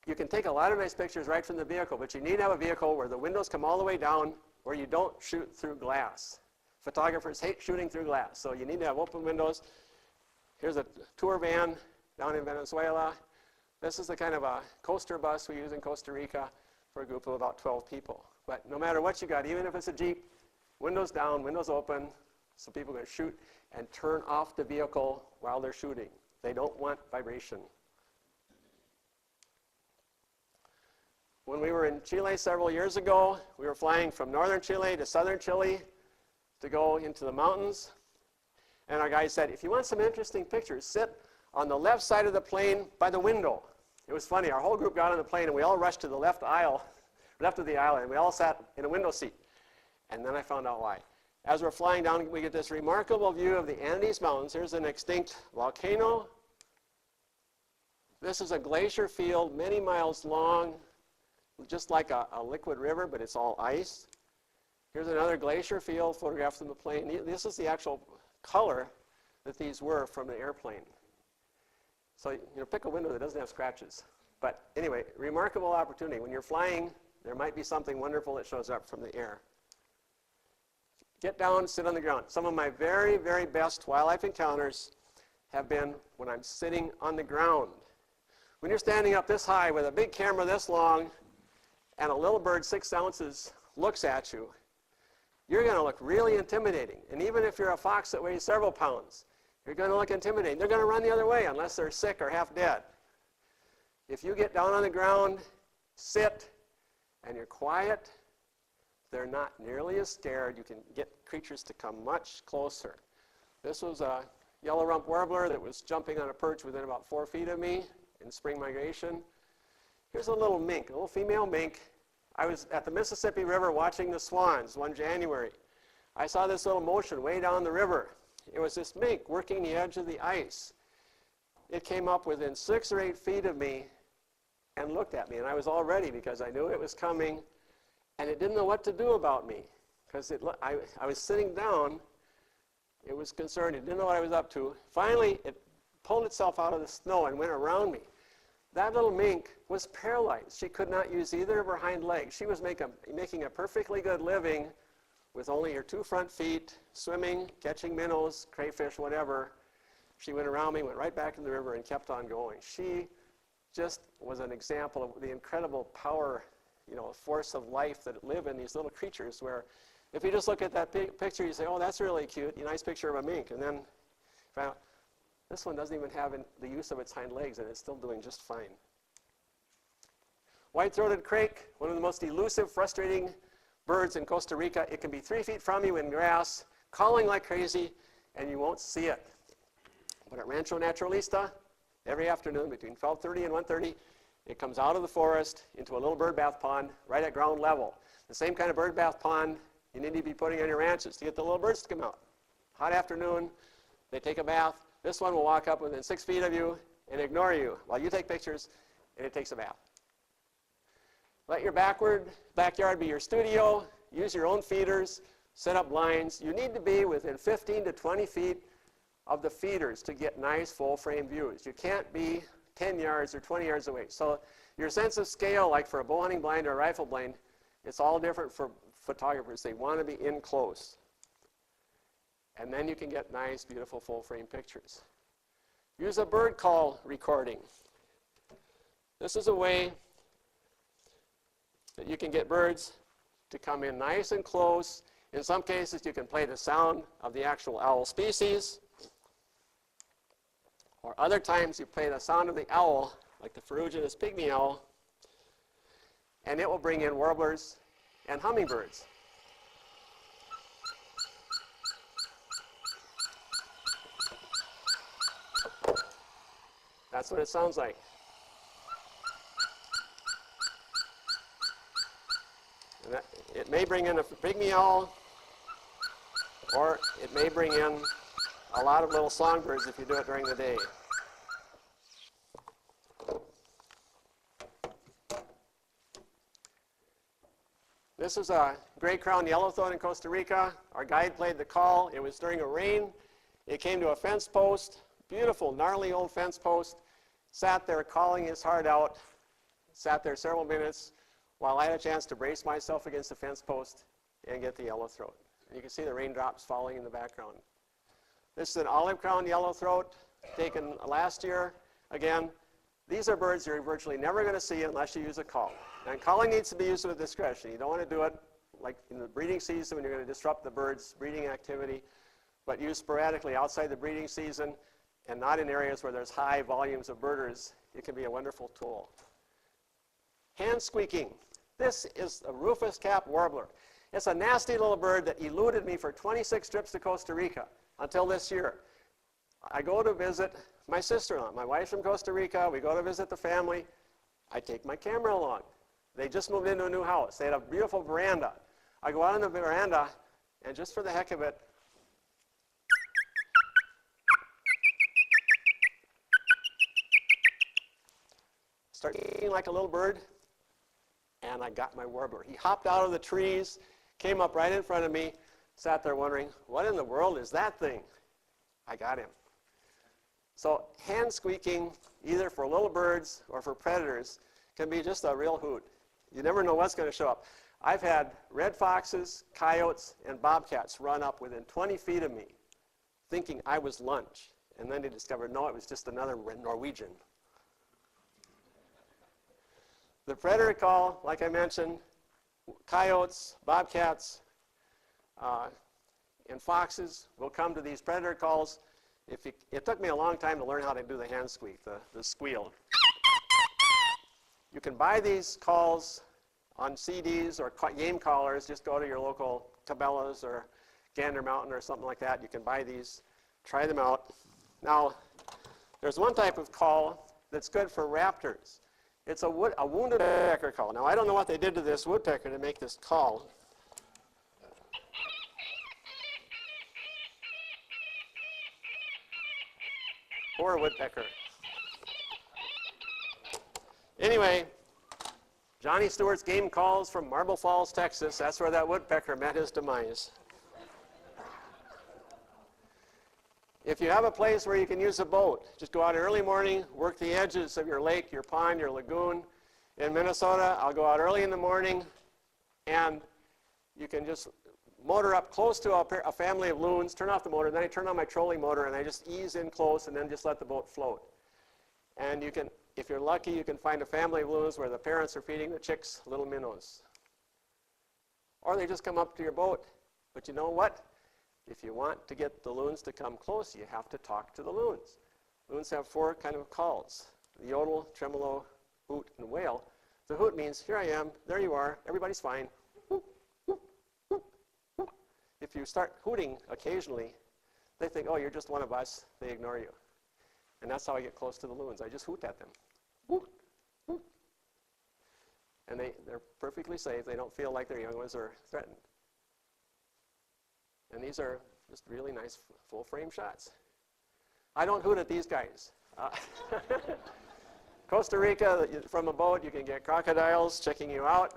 you can take a lot of nice pictures right from the vehicle, but you need to have a vehicle where the windows come all the way down, where you don't shoot through glass. Photographers hate shooting through glass, so you need to have open windows. Here's a tour van down in Venezuela. This is the kind of a coaster bus we use in Costa Rica for a group of about 12 people. But no matter what you got, even if it's a Jeep, windows down, windows open, so people can shoot and turn off the vehicle while they're shooting. They don't want vibration. When we were in Chile several years ago, we were flying from northern Chile to southern Chile to go into the mountains. And our guide said, if you want some interesting pictures, sit on the left side of the plane by the window. It was funny. Our whole group got on the plane, and we all rushed to the left of the aisle, and we all sat in a window seat. And then I found out why. As we're flying down, we get this remarkable view of the Andes Mountains. Here's an extinct volcano. This is a glacier field many miles long, just like a liquid river, but it's all ice. Here's another glacier field photographed from the plane. This is the actual color that these were from the airplane. So pick a window that doesn't have scratches. But anyway, remarkable opportunity. When you're flying, there might be something wonderful that shows up from the air. Get down, sit on the ground. Some of my very, very best wildlife encounters have been when I'm sitting on the ground. When you're standing up this high with a big camera this long and a little bird 6 ounces looks at you, you're going to look really intimidating. And even if you're a fox that weighs several pounds, you're going to look intimidating. They're going to run the other way unless they're sick or half dead. If you get down on the ground, sit, and you're quiet, they're not nearly as scared. You can get creatures to come much closer. This was a yellow rump warbler that was jumping on a perch within about 4 feet of me in spring migration. Here's a little mink, a little female mink. I was at the Mississippi River watching the swans one January. I saw this little motion way down the river. It was this mink working the edge of the ice. It came up within 6 or 8 feet of me and looked at me, and I was all ready because I knew it was coming, and it didn't know what to do about me because I was sitting down. It was concerned. It didn't know what I was up to. Finally, it pulled itself out of the snow and went around me. That little mink was paralyzed. She could not use either of her hind legs. She was making a perfectly good living with only her 2 front feet, swimming, catching minnows, crayfish, whatever. She went around me, went right back in the river, and kept on going. She just was an example of the incredible power, force of life that live in these little creatures, where if you just look at that picture, you say, oh, that's really cute, nice picture of a mink. And then this one doesn't even have the use of its hind legs, and it's still doing just fine. White-throated crake, one of the most elusive, frustrating birds in Costa Rica. It can be 3 feet from you in grass, calling like crazy, and you won't see it. But at Rancho Naturalista, every afternoon between 12:30 and 1:30, it comes out of the forest into a little bird bath pond right at ground level. The same kind of bird bath pond you need to be putting on your ranches to get the little birds to come out. Hot afternoon, they take a bath. This one will walk up within 6 feet of you and ignore you while you take pictures, and it takes a bath. Let your backyard be your studio. Use your own feeders. Set up blinds. You need to be within 15 to 20 feet of the feeders to get nice full-frame views. You can't be 10 yards or 20 yards away. So your sense of scale, like for a bow hunting blind or a rifle blind, it's all different for photographers. They want to be in close. And then you can get nice, beautiful, full-frame pictures. Use a bird call recording. This is a way that you can get birds to come in nice and close. In some cases, you can play the sound of the actual owl species. Or other times, you play the sound of the owl, like the ferruginous pygmy owl, and it will bring in warblers and hummingbirds. That's what it sounds like. And it may bring in a pygmy owl, or it may bring in a lot of little songbirds if you do it during the day. This is a gray-crowned yellowthroat in Costa Rica. Our guide played the call. It was during a rain. It came to a fence post, beautiful, gnarly old fence post, sat there calling his heart out, sat there several minutes while I had a chance to brace myself against the fence post and get the yellowthroat. And you can see the raindrops falling in the background. This is an olive-crowned yellowthroat taken last year. Again, these are birds you're virtually never going to see unless you use a call. And calling needs to be used with discretion. You don't want to do it like in the breeding season when you're going to disrupt the bird's breeding activity, but use sporadically outside the breeding season and not in areas where there's high volumes of birders. It can be a wonderful tool. Hand squeaking. This is a rufous cap warbler. It's a nasty little bird that eluded me for 26 trips to Costa Rica until this year. I go to visit my sister-in-law. My wife's from Costa Rica. We go to visit the family. I take my camera along. They just moved into a new house. They had a beautiful veranda. I go out on the veranda, and just for the heck of it, start eating like a little bird, and I got my warbler. He hopped out of the trees, came up right in front of me, sat there wondering, what in the world is that thing? I got him. So hand squeaking, either for little birds or for predators, can be just a real hoot. You never know what's going to show up. I've had red foxes, coyotes, and bobcats run up within 20 feet of me, thinking I was lunch. And then they discovered, no, it was just another Norwegian. The predator call, like I mentioned, coyotes, bobcats, and foxes will come to these predator calls. It took me a long time to learn how to do the hand squeak, the squeal. You can buy these calls on CDs or game callers. Just go to your local Cabela's or Gander Mountain or something like that. You can buy these, try them out. Now, there's one type of call that's good for raptors. It's a wounded woodpecker call. Now, I don't know what they did to this woodpecker to make this call. Poor woodpecker. Anyway, Johnny Stewart's game calls from Marble Falls, Texas. That's where that woodpecker met his demise. If you have a place where you can use a boat, just go out early morning, work the edges of your lake, your pond, your lagoon. In Minnesota, I'll go out early in the morning, and you can just motor up close to a family of loons, turn off the motor, then I turn on my trolling motor, and I just ease in close and then just let the boat float. And you can, if you're lucky, you can find a family of loons where the parents are feeding the chicks little minnows. Or they just come up to your boat. But you know what? If you want to get the loons to come close, you have to talk to the loons. Loons have 4 kind of calls: the yodel, tremolo, hoot, and wail. The hoot means, here I am, there you are, everybody's fine. If you start hooting occasionally, they think, oh, you're just one of us. They ignore you. And that's how I get close to the loons. I just hoot at them. And they're perfectly safe. They don't feel like their young ones are threatened. And these are just really nice full-frame shots. I don't hoot at these guys. Costa Rica, from a boat, you can get crocodiles checking you out.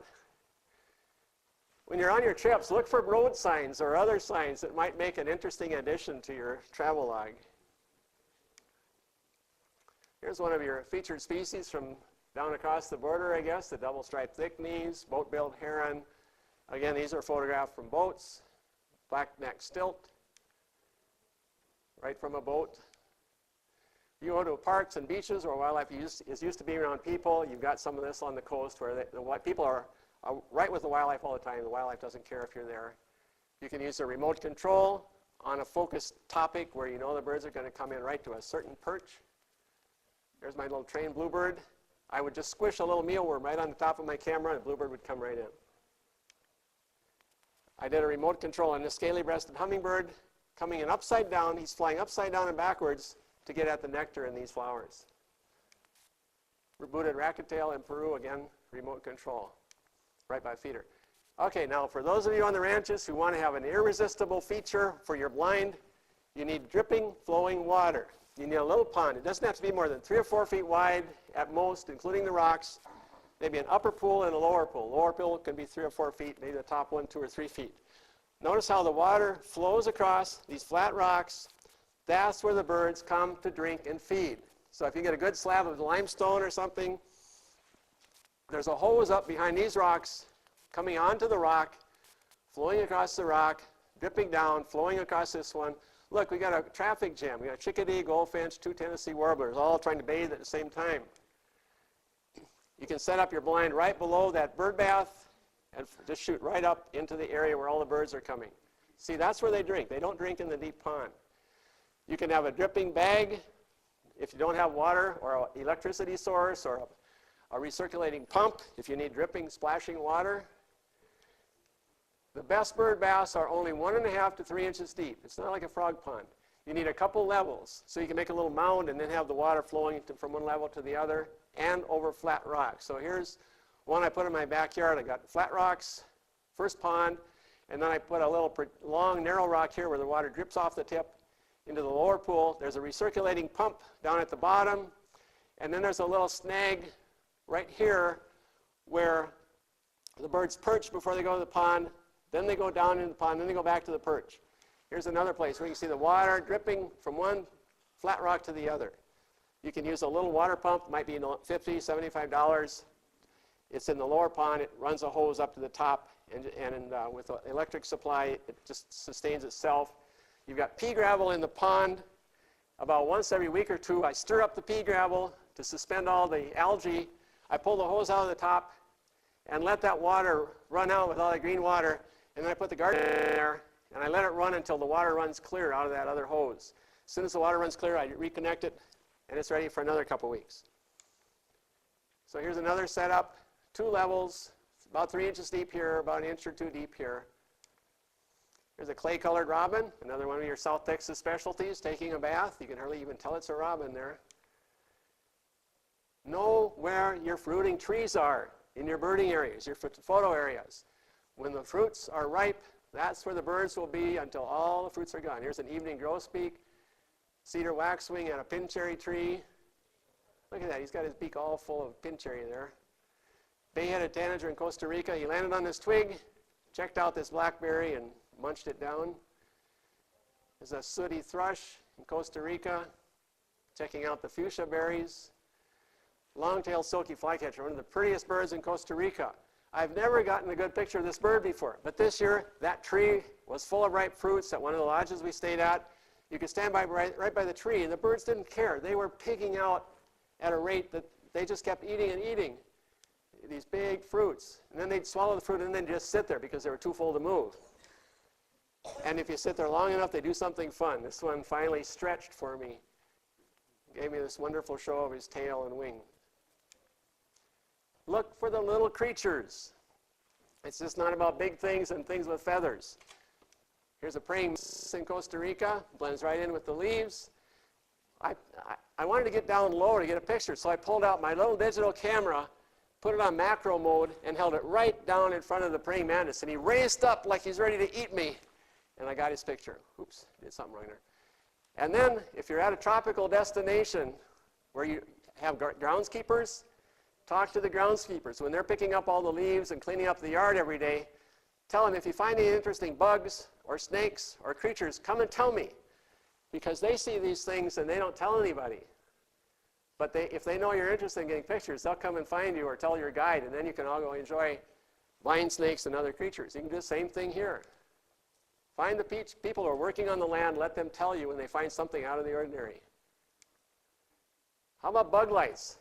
When you're on your trips, look for road signs or other signs that might make an interesting addition to your travel log. Here's one of your featured species from down across the border, I guess, the double-striped thick-knees, boat-billed heron. Again, these are photographed from boats. Black-necked stilt, right from a boat. You go to parks and beaches where wildlife is used to being around people. You've got some of this on the coast where people are right with the wildlife all the time. The wildlife doesn't care if you're there. You can use a remote control on a focused topic where you know the birds are going to come in right to a certain perch. There's my little trained bluebird. I would just squish a little mealworm right on the top of my camera and the bluebird would come right in. I did a remote control on this scaly-breasted hummingbird coming in upside down. He's flying upside down and backwards to get at the nectar in these flowers. Rebooted rackettail in Peru, again, remote control, right by feeder. Okay, now for those of you on the ranches who want to have an irresistible feature for your blind, you need dripping, flowing water. You need a little pond. It doesn't have to be more than 3 or 4 feet wide at most, including the rocks. Maybe an upper pool and a lower pool. Lower pool can be 3 or 4 feet, maybe the top one 2 or 3 feet. Notice how the water flows across these flat rocks. That's where the birds come to drink and feed. So if you get a good slab of limestone or something, there's a hose up behind these rocks coming onto the rock, flowing across the rock, dripping down, flowing across this one. Look, we got a traffic jam. We got a chickadee, goldfinch, 2 Tennessee warblers, all trying to bathe at the same time. You can set up your blind right below that bird bath and just shoot right up into the area where all the birds are coming. See, that's where they drink. They don't drink in the deep pond. You can have a dripping bag if you don't have water or an electricity source or a recirculating pump if you need dripping, splashing water. The best bird baths are only 1.5 to 3 inches deep. It's not like a frog pond. You need a couple levels so you can make a little mound and then have the water flowing from one level to the other and over flat rocks. So here's one I put in my backyard. I got flat rocks, first pond, and then I put a little long, narrow rock here where the water drips off the tip into the lower pool. There's a recirculating pump down at the bottom, and then there's a little snag right here where the birds perch before they go to the pond, then they go down into the pond, then they go back to the perch. Here's another place where you can see the water dripping from one flat rock to the other. You can use a little water pump, might be $50, $75. It's in the lower pond. It runs a hose up to the top, and with an electric supply, it just sustains itself. You've got pea gravel in the pond. About once every week or two, I stir up the pea gravel to suspend all the algae. I pull the hose out of the top and let that water run out with all the green water, and then I put the garden in there, and I let it run until the water runs clear out of that other hose. As soon as the water runs clear, I reconnect it, and it's ready for another couple weeks. So here's another setup, 2 levels, about 3 inches deep here, about 1 inch or 2 deep here. Here's a clay-colored robin, another one of your South Texas specialties, taking a bath. You can hardly even tell it's a robin there. Know where your fruiting trees are in your birding areas, your photo areas. When the fruits are ripe, that's where the birds will be until all the fruits are gone. Here's an evening grosbeak, cedar waxwing and a pin cherry tree. Look at that, he's got his beak all full of pin cherry there. Bay-headed tanager in Costa Rica. He landed on this twig, checked out this blackberry and munched it down. There's a sooty thrush in Costa Rica, checking out the fuchsia berries. Long-tailed silky flycatcher, one of the prettiest birds in Costa Rica. I've never gotten a good picture of this bird before, but this year that tree was full of ripe fruits at one of the lodges we stayed at. You could stand by right by the tree, and the birds didn't care. They were picking out at a rate that they just kept eating and eating these big fruits. And then they'd swallow the fruit and then just sit there because they were too full to move. And if you sit there long enough, they do something fun. This one finally stretched for me. Gave me this wonderful show of his tail and wing. Look for the little creatures. It's just not about big things and things with feathers. Here's a praying mantis in Costa Rica. Blends right in with the leaves. I wanted to get down low to get a picture, so I pulled out my little digital camera, put it on macro mode, and held it right down in front of the praying mantis. And he raised up like he's ready to eat me. And I got his picture. Oops, did something wrong there. And then, if you're at a tropical destination where you have groundskeepers, talk to the groundskeepers. When they're picking up all the leaves and cleaning up the yard every day, tell them if you find any interesting bugs or snakes or creatures, come and tell me. Because they see these things and they don't tell anybody. But if they know you're interested in getting pictures, they'll come and find you or tell your guide, and then you can all go enjoy vine snakes and other creatures. You can do the same thing here. Find the people who are working on the land, let them tell you when they find something out of the ordinary. How about bug lights?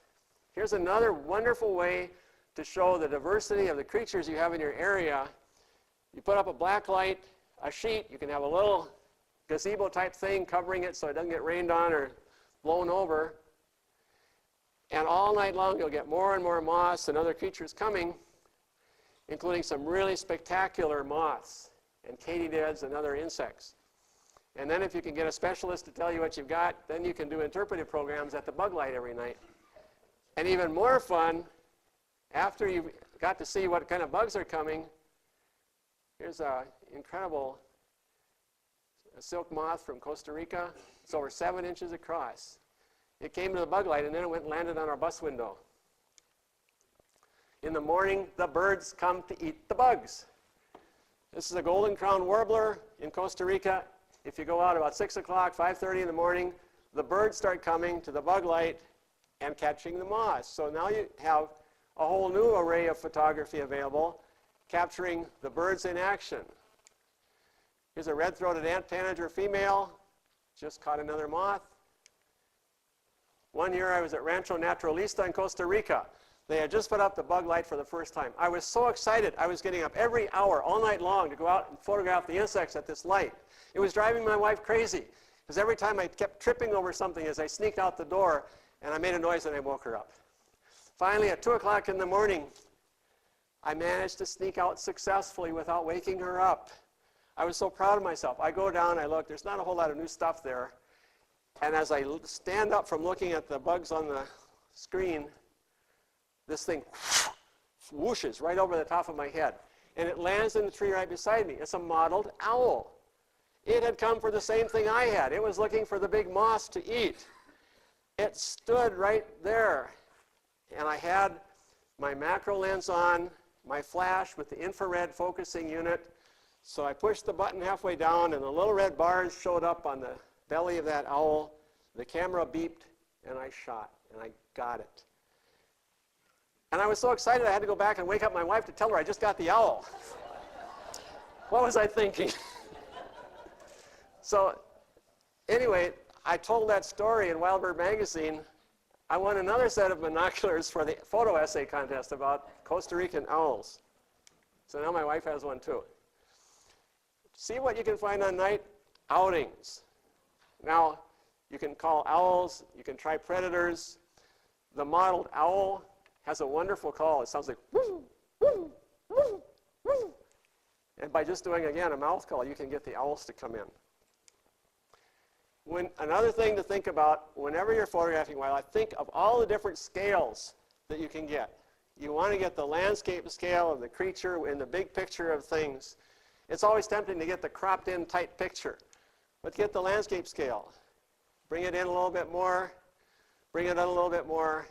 Here's another wonderful way to show the diversity of the creatures you have in your area. You put up a black light, a sheet, you can have a little gazebo type thing covering it so it doesn't get rained on or blown over. And all night long you'll get more and more moths and other creatures coming, including some really spectacular moths and katydids and other insects. And then if you can get a specialist to tell you what you've got, then you can do interpretive programs at the bug light every night. And even more fun, after you've got to see what kind of bugs are coming, here's an incredible silk moth from Costa Rica. It's over 7 inches across. It came to the bug light and then it went and landed on our bus window. In the morning, the birds come to eat the bugs. This is a golden crown warbler in Costa Rica. If you go out about 6 o'clock, 5:30 in the morning, the birds start coming to the bug light and catching the moths. So now you have a whole new array of photography available, capturing the birds in action. Here's a red-throated ant tanager female, just caught another moth. One year I was at Rancho Naturalista in Costa Rica. They had just put up the bug light for the first time. I was so excited. I was getting up every hour, all night long, to go out and photograph the insects at this light. It was driving my wife crazy, because every time I kept tripping over something as I sneaked out the door, and I made a noise and I woke her up. Finally, at 2 o'clock in the morning, I managed to sneak out successfully without waking her up. I was so proud of myself. I go down, I look, there's not a whole lot of new stuff there. And as I stand up from looking at the bugs on the screen, this thing whooshes right over the top of my head. And it lands in the tree right beside me. It's a mottled owl. It had come for the same thing I had. It was looking for the big moths to eat. It stood right there. And I had my macro lens on, my flash with the infrared focusing unit. So I pushed the button halfway down, and the little red bars showed up on the belly of that owl. The camera beeped, and I shot, and I got it. And I was so excited I had to go back and wake up my wife to tell her I just got the owl. What was I thinking? So anyway, I told that story in Wild Bird magazine. I won another set of binoculars for the photo essay contest about Costa Rican owls. So now my wife has one too. See what you can find on night outings. Now, you can call owls, you can try predators. The mottled owl has a wonderful call. It sounds like woo, woo, woo, woo. And by just doing, again, a mouth call, you can get the owls to come in. Another thing to think about whenever you're photographing wildlife, think of all the different scales that you can get. You want to get the landscape scale of the creature in the big picture of things. It's always tempting to get the cropped in tight picture, but get the landscape scale. bring it in a little bit more, bring it in a little bit more,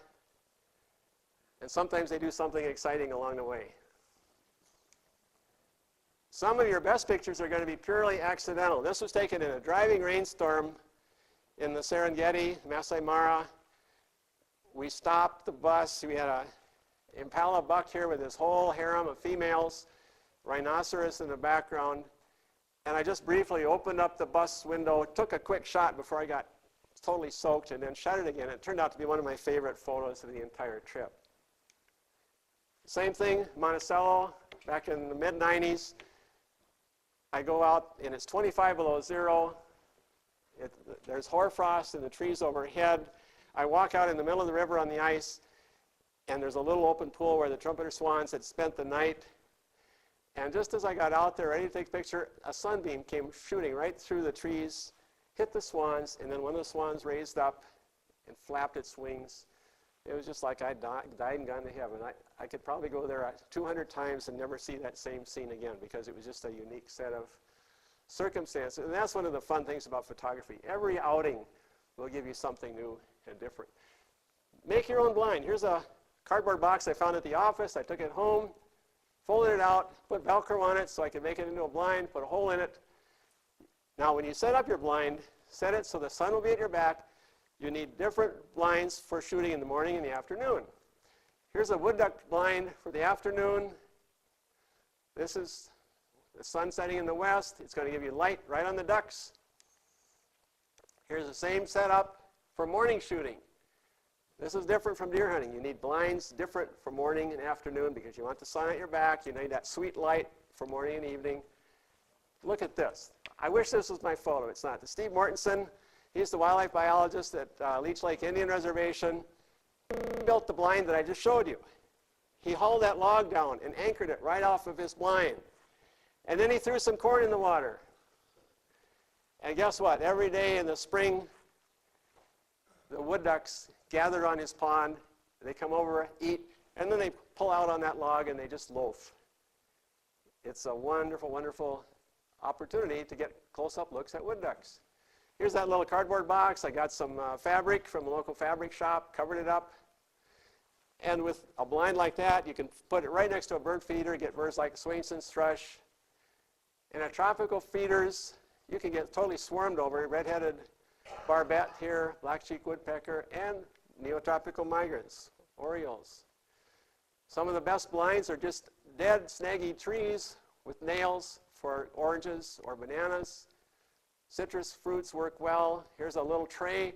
and sometimes they do something exciting along the way. Some of your best pictures are going to be purely accidental. This was taken in a driving rainstorm in the Serengeti, Masai Mara. We stopped the bus. We had an impala buck here with his whole harem of females, rhinoceros in the background. And I just briefly opened up the bus window, took a quick shot before I got totally soaked, and then shut it again. It turned out to be one of my favorite photos of the entire trip. Same thing, Monticello, back in the mid-90s. I go out, and it's 25 below zero. There's hoarfrost in the trees overhead. I walk out in the middle of the river on the ice, and there's a little open pool where the trumpeter swans had spent the night. And just as I got out there ready to take a picture, a sunbeam came shooting right through the trees, hit the swans, and then one of the swans raised up and flapped its wings. It was just like I died and gone to heaven. I could probably go there 200 times and never see that same scene again, because it was just a unique set of circumstances. And that's one of the fun things about photography. Every outing will give you something new and different. Make your own blind. Here's a cardboard box I found at the office. I took it home, folded it out, put Velcro on it so I could make it into a blind, put a hole in it. Now when you set up your blind, set it so the sun will be at your back. You need different blinds for shooting in the morning and the afternoon. Here's a wood duck blind for the afternoon. This is the sun setting in the west. It's going to give you light right on the ducks. Here's the same setup for morning shooting. This is different from deer hunting. You need blinds different for morning and afternoon because you want the sun at your back. You need that sweet light for morning and evening. Look at this. I wish this was my photo. It's not. Steve Mortensen, he's the wildlife biologist at Leech Lake Indian Reservation. He built the blind that I just showed you. He hauled that log down and anchored it right off of his blind. And then he threw some corn in the water. And guess what? Every day in the spring, the wood ducks gather on his pond. They come over, eat, and then they pull out on that log and they just loaf. It's a wonderful, wonderful opportunity to get close-up looks at wood ducks. Here's that little cardboard box. I got some fabric from a local fabric shop, covered it up. And with a blind like that, you can put it right next to a bird feeder, get birds like Swainson's thrush. And at tropical feeders, you can get totally swarmed over, red-headed barbet here, black-cheeked woodpecker, and neotropical migrants, orioles. Some of the best blinds are just dead, snaggy trees with nails for oranges or bananas. Citrus fruits work well. Here's a little tray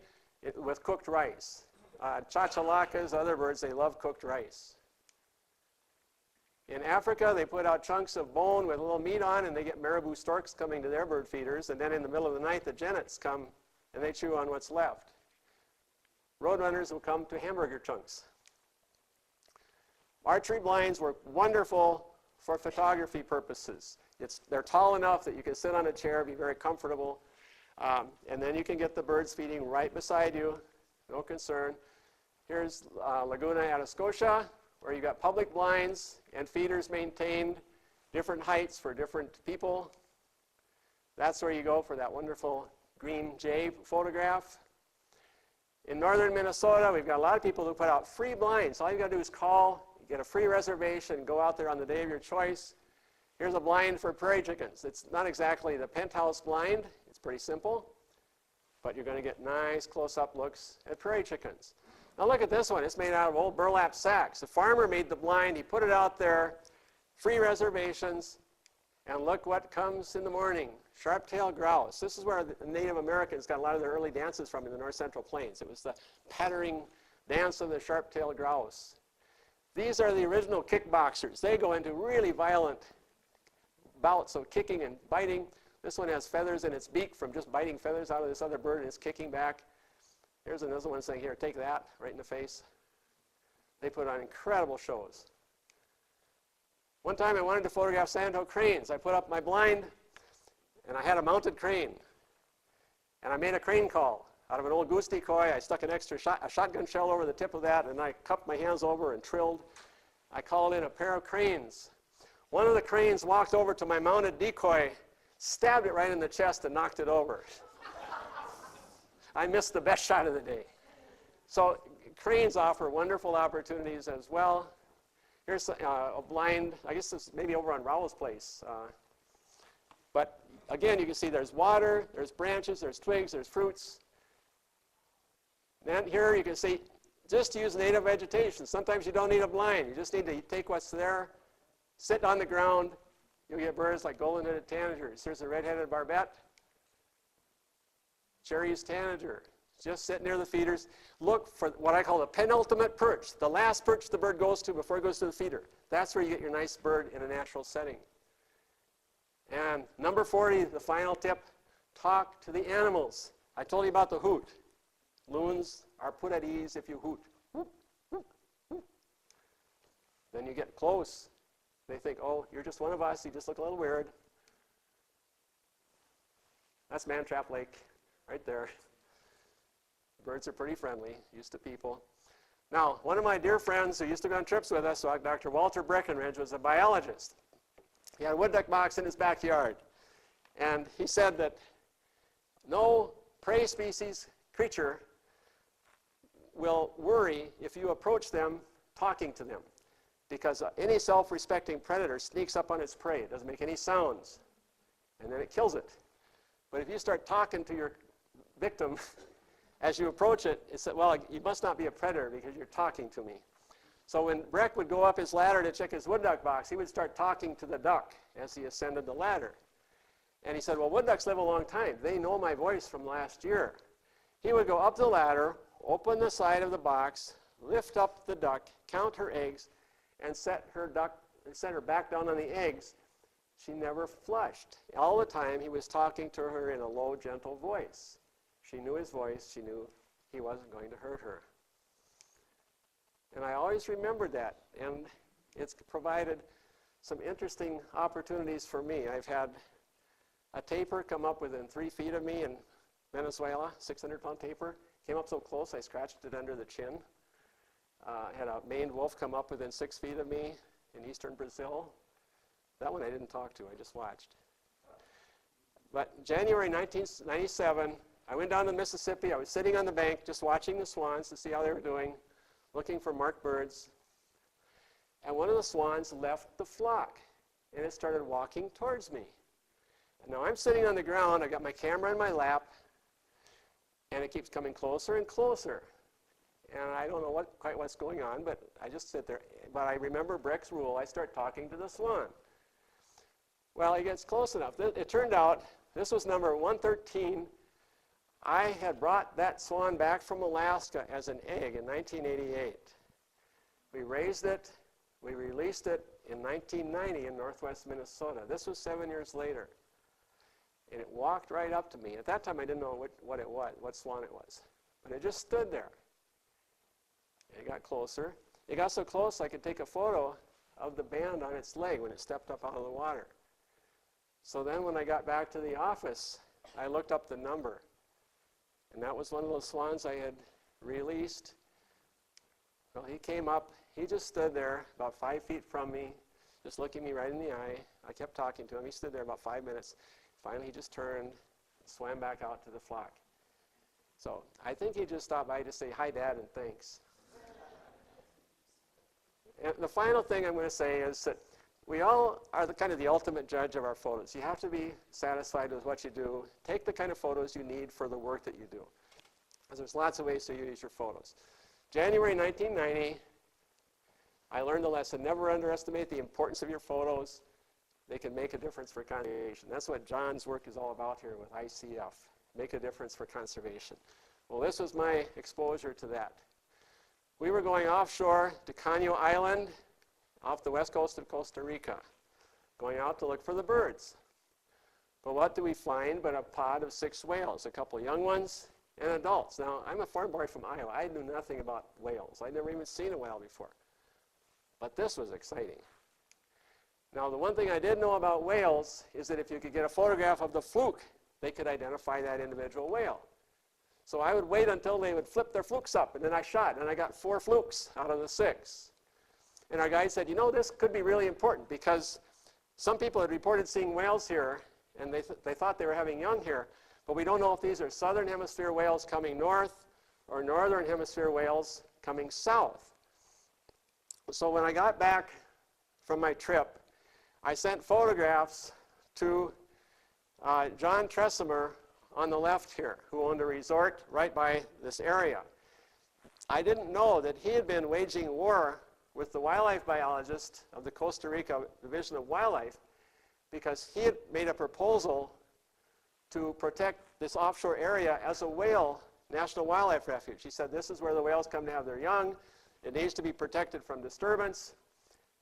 with cooked rice. Chachalacas, other birds, they love cooked rice. In Africa, they put out chunks of bone with a little meat on, and they get marabou storks coming to their bird feeders. And then in the middle of the night, the genets come, and they chew on what's left. Roadrunners will come to hamburger chunks. Archery blinds work wonderful for photography purposes. They're tall enough that you can sit on a chair, be very comfortable, and then you can get the birds feeding right beside you, no concern. Here's Laguna Atascosa, where you've got public blinds and feeders maintained, different heights for different people. That's where you go for that wonderful green jay photograph. In northern Minnesota, we've got a lot of people who put out free blinds. All you've got to do is call, you get a free reservation, go out there on the day of your choice. Here's a blind for prairie chickens. It's not exactly the penthouse blind. It's pretty simple, but you're going to get nice close-up looks at prairie chickens. Now look at this one. It's made out of old burlap sacks. The farmer made the blind. He put it out there, free reservations, and look what comes in the morning. Sharp-tailed grouse. This is where the Native Americans got a lot of their early dances from in the North Central Plains. It was the pattering dance of the sharp-tailed grouse. These are the original kickboxers. They go into really violent bouts of kicking and biting. This one has feathers in its beak from just biting feathers out of this other bird, and it's kicking back. Here's another one saying, here, take that, right in the face. They put on incredible shows. One time I wanted to photograph sandhill cranes. I put up my blind, and I had a mounted crane. And I made a crane call. Out of an old goose decoy, I stuck an extra shotgun shell over the tip of that, and I cupped my hands over and trilled. I called in a pair of cranes. One of the cranes walked over to my mounted decoy, stabbed it right in the chest, and knocked it over. I missed the best shot of the day. So cranes offer wonderful opportunities as well. Here's a blind, I guess this is maybe over on Rowell's place. But again, you can see there's water, there's branches, there's twigs, there's fruits. Then here you can see, just use native vegetation. Sometimes you don't need a blind. You just need to take what's there, sit on the ground. You'll get birds like golden-headed tanagers. Here's a red-headed barbet. Cherry's tanager. Just sit near the feeders. Look for what I call the penultimate perch, the last perch the bird goes to before it goes to the feeder. That's where you get your nice bird in a natural setting. And number 40, the final tip, talk to the animals. I told you about the hoot. Loons are put at ease if you hoot. Whoop, whoop, whoop. Then you get close. They think, oh, you're just one of us. You just look a little weird. That's Mantrap Lake right there. Birds are pretty friendly, used to people. Now, one of my dear friends who used to go on trips with us, Dr. Walter Breckenridge, was a biologist. He had a wood duck box in his backyard. And he said that no prey species creature will worry if you approach them talking to them. Because any self-respecting predator sneaks up on its prey. It doesn't make any sounds. And then it kills it. But if you start talking to your victim, as you approach it, it said, well, you must not be a predator because you're talking to me. So when Breck would go up his ladder to check his wood duck box, he would start talking to the duck as he ascended the ladder. And he said, well, wood ducks live a long time. They know my voice from last year. He would go up the ladder, open the side of the box, lift up the duck, count her eggs, and set her back down on the eggs. She never flushed. All the time he was talking to her in a low, gentle voice. She knew his voice. She knew he wasn't going to hurt her. And I always remembered that. And it's provided some interesting opportunities for me. I've had a tapir come up within 3 feet of me in Venezuela, 600-pound tapir. Came up so close I scratched it under the chin. Had a maned wolf come up within 6 feet of me in eastern Brazil. That one I didn't talk to, I just watched. But January 1997, I went down to Mississippi. I was sitting on the bank just watching the swans to see how they were doing, looking for marked birds. And one of the swans left the flock, and it started walking towards me. And now I'm sitting on the ground. I got my camera in my lap, and it keeps coming closer and closer. And I don't know quite what's going on, but I just sit there. But I remember Breck's rule. I start talking to the swan. Well, he gets close enough. It turned out this was number 113. I had brought that swan back from Alaska as an egg in 1988. We raised it. We released it in 1990 in northwest Minnesota. This was 7 years later. And it walked right up to me. At that time, I didn't know what swan it was. But it just stood there. It got closer. It got so close I could take a photo of the band on its leg when it stepped up out of the water. So then when I got back to the office, I looked up the number. And that was one of those swans I had released. Well, he came up. He just stood there about 5 feet from me, just looking me right in the eye. I kept talking to him. He stood there about 5 minutes. Finally, he just turned, swam back out to the flock. So I think he just stopped by to say, hi, Dad, and thanks. And the final thing I'm going to say is that we all are kind of the ultimate judge of our photos. You have to be satisfied with what you do. Take the kind of photos you need for the work that you do. Because there's lots of ways to use your photos. January 1990, I learned the lesson. Never underestimate the importance of your photos. They can make a difference for conservation. That's what John's work is all about here with ICF. Make a difference for conservation. Well, this was my exposure to that. We were going offshore to Caño Island, off the west coast of Costa Rica, going out to look for the birds. But what do we find but a pod of 6 whales, a couple young ones and adults. Now, I'm a farm boy from Iowa. I knew nothing about whales. I'd never even seen a whale before. But this was exciting. Now, the one thing I did know about whales is that if you could get a photograph of the fluke, they could identify that individual whale. So I would wait until they would flip their flukes up, and then I shot, and I got 4 flukes out of the 6. And our guide said, you know, this could be really important because some people had reported seeing whales here, and they thought they were having young here, But we don't know if these are southern hemisphere whales coming north or northern hemisphere whales coming south. So when I got back from my trip, I sent photographs to John Tressimer on the left here, who owned a resort right by this area. I didn't know that he had been waging war with the wildlife biologist of the Costa Rica Division of Wildlife because he had made a proposal to protect this offshore area as a whale national wildlife refuge. He said this is where the whales come to have their young. It needs to be protected from disturbance.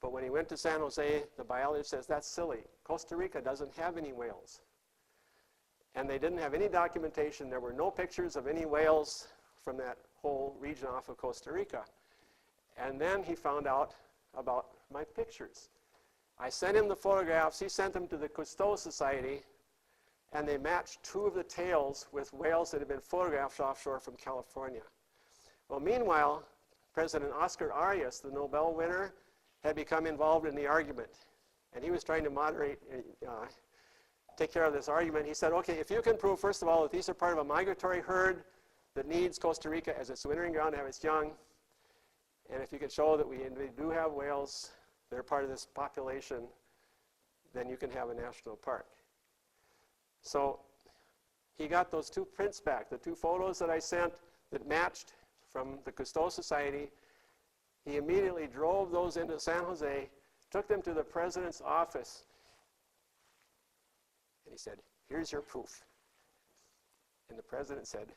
But when he went to San Jose, the biologist says that's silly. Costa Rica doesn't have any whales. And they didn't have any documentation. There were no pictures of any whales from that whole region off of Costa Rica. And then he found out about my pictures. I sent him the photographs. He sent them to the Cousteau Society, and they matched two of the tails with whales that had been photographed offshore from California. Well, meanwhile, President Oscar Arias, the Nobel winner, had become involved in the argument. And he was trying to moderate, take care of this argument. He said, okay, if you can prove, first of all, that these are part of a migratory herd that needs Costa Rica as its wintering ground to have its young, and if you can show that we do have whales, they're part of this population, then you can have a national park. So he got those two prints back, the two photos that I sent that matched from the Cousteau Society. He immediately drove those into San Jose, took them to the president's office, and he said, here's your proof. And the president said,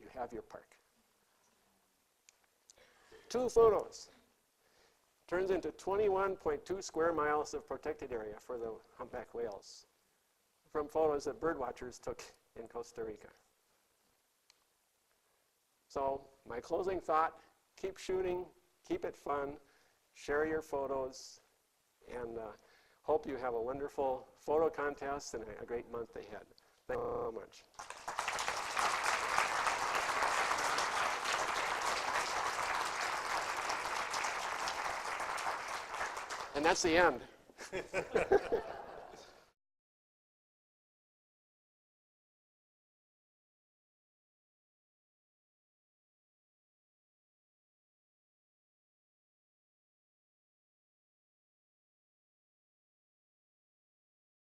you have your park. 2 photos. Turns into 21.2 square miles of protected area for the humpback whales from photos that bird watchers took in Costa Rica. So my closing thought, keep shooting, keep it fun, share your photos, and hope you have a wonderful photo contest and a great month ahead. Thank you so much. And that's the end.